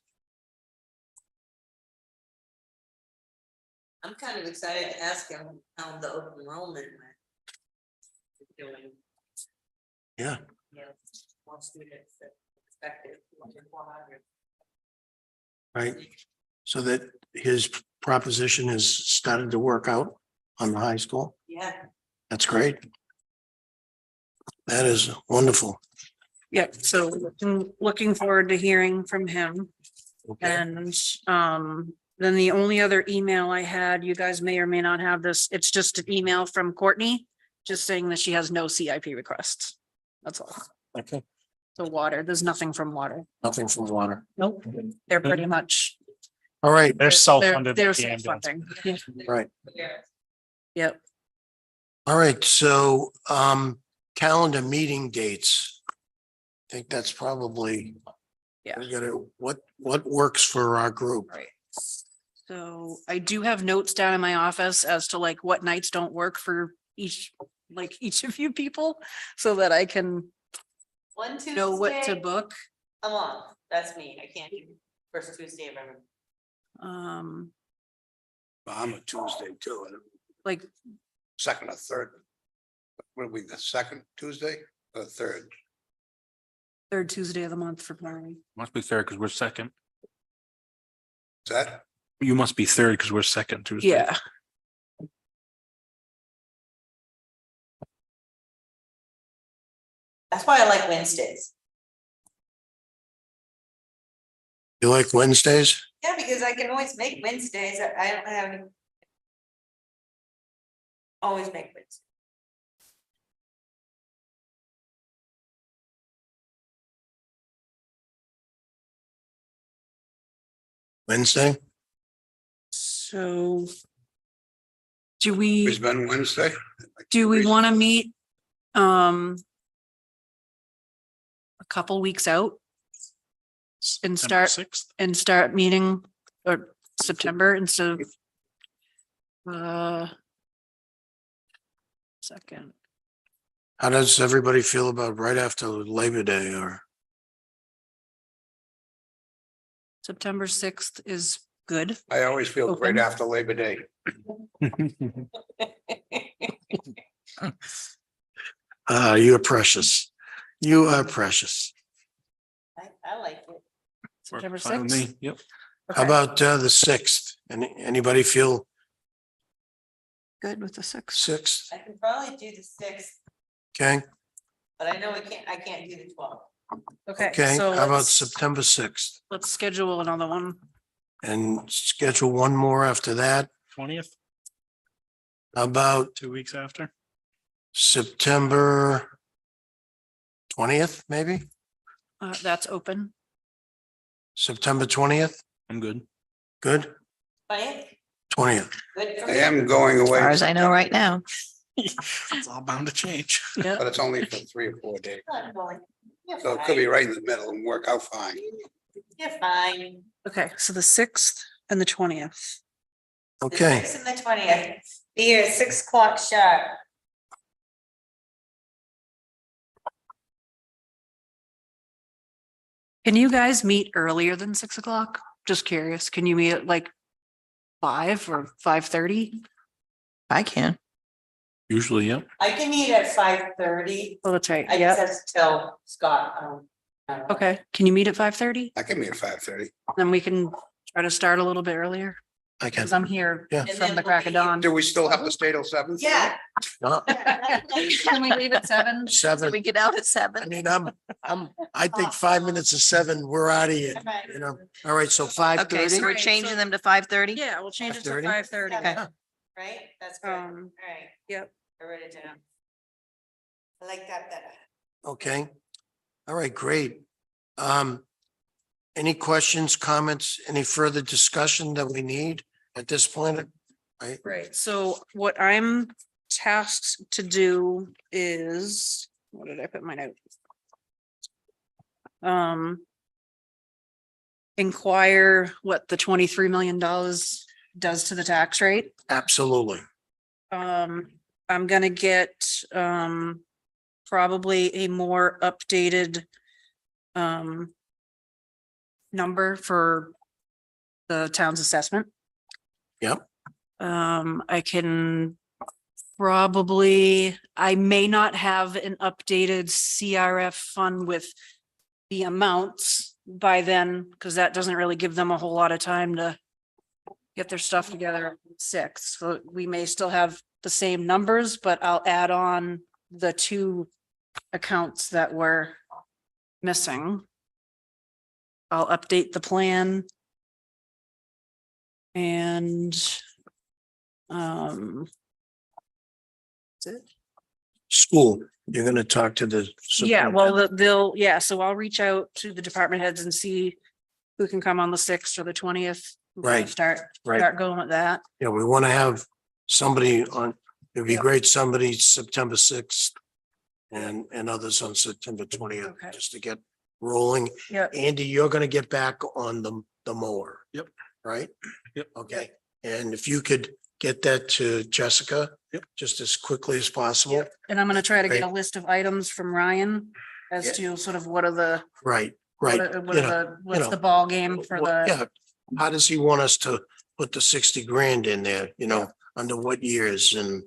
I'm kind of excited to ask him how the open enrollment went. Doing. Yeah. More students than expected. 400. Right? So that his proposition is started to work out on the high school. Yeah, That's great. That is wonderful. Yep, so looking forward to hearing from him. Okay, And then the only other email I had, you guys may or may not have this, it's just an email from Courtney, just saying that she has no CIP requests. That's all. okay, The water, there's nothing from water. nothing from water. Nope. They're pretty much. All right, They're self-funded. They're with the ambulance. self-funding. right. yeah. Yep, All right, so calendar meeting dates. I think that's probably Yeah. We gotta, what works for our group? Right. So I do have notes down in my office as to like what nights don't work for each, like each of you people, so that I can One Tuesday. know what to book. A month, that's me, I can't do first Tuesday of every. I'm a Tuesday too, and Like, second or third. What are we, the second Tuesday or third? third Tuesday of the month for planning. Must be third because we're second. Is that? You must be third because we're second Tuesday. Yeah. That's why I like Wednesdays. You like Wednesdays? Yeah, because I can always make Wednesdays, I don't have any. Always make Wednesdays. Wednesday? So do It's we, been Wednesday. want to meet, a couple weeks out? And September start, 6th. meeting, or September instead of, second. How does everybody feel about right after Labor Day or? September 6th is good. I always feel great Open. after Labor Day. You're precious. You are precious. I like it. September Fine with 6th. me. Yep. How about the sixth? Anybody feel Good with the 6th. sixth? I can probably do the 6th, Okay, but I know I can't do the 12th. okay. So How about let's, September sixth? let's schedule another one. And schedule one more after that. 20th, How about 2 weeks after. September 20th, maybe? That's open. September 20th? I'm good. Good? Right? 20th. Good for I me. am going As away. far as I know right now. It's all bound to change. Yeah. But it's only for 3 or 4 days. I'm going. You're So it could be fine. right in the middle and work out fine. You're fine. Okay, so the 6th and the 20th. The Okay, 6th and the 20th, be here at 6 o'clock sharp. Can you guys meet earlier than 6 o'clock? Just curious. Can you meet at like 5 or 5:30? I can. Usually, yep. I can meet at 5:30. Oh, that's right. I Yeah. just have to tell Scott. Okay. Can you meet at 5:30? I can meet at 5:30. Then we can try to start a little bit earlier, I can. because I'm here Yeah. And from then the we'll crack of be- dawn. Do we still have to stay till 7? Yeah. No, Can we leave at 7? Seven. We get out at I 7. mean, I think 5 minutes of 7, we're out of here, you know? All right, so 5:30? Okay, so we're Right, changing so- them to 5:30? Yeah, we'll change it to 5:30? 5:30. Okay. Right? That's good. All Um, right. Yep. I wrote it down. I like that better. Okay. All right, great. Any questions, comments, any further discussion that we need at this point? Right, so what I'm tasked to do is, what did I put in my note? Inquire what the $23 million does to the tax rate. Absolutely. I'm gonna get, probably a more updated, number for the town's assessment. Yep. I can probably, I may not have an updated CRF fund with the amounts by then, because that doesn't really give them a whole lot of time to get their stuff together at 6. So we may still have the same numbers, but I'll add on the 2 accounts that were missing. I'll update the plan. And School, you're gonna talk to the. yeah, well, so I'll reach out to the department heads and see who can come on the 6th or the 20th. Right, Start right. going with that. Yeah, we want to have somebody on, it'd be Yeah. great, somebody September 6th and others on September 20th, Okay. just to get rolling. Yeah. Andy, you're gonna get back on the mower. Yep. Right? Yep. Okay, and if you could get that to Jessica. Yep. Just as quickly as possible. And I'm gonna try to get a Great. list of items from Ryan as Yeah. to sort of what are the, Right, what right. are what You are know, the, what's know, the ball game for Well, the, yeah, how does he want us to put the 60 grand in there, under what years and,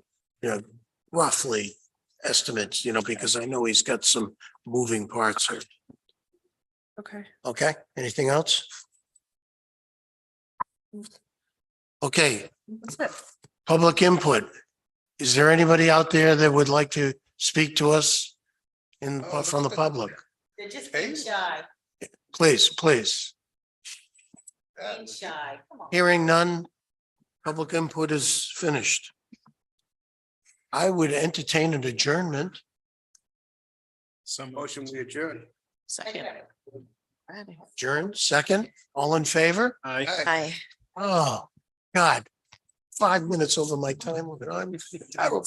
roughly estimates, because I know he's got some moving parts here. okay. Okay, anything else? Okay, That's it. public input. Is there anybody out there that would like to speak to us from the public? They're just Hey. being shy, Please. being shy. Come on. Hearing none, public input is finished. I would entertain an adjournment. Motion we adjourn. Second. Adjourn, second, all in favor? I. Hi. Oh, God. 5 minutes over my time. I'm terrible.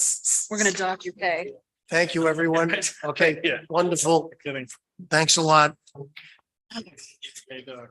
We're gonna dock your pay. Thank you, everyone. Okay, Yeah. wonderful. Kidding. Thanks a lot. Okay, doc.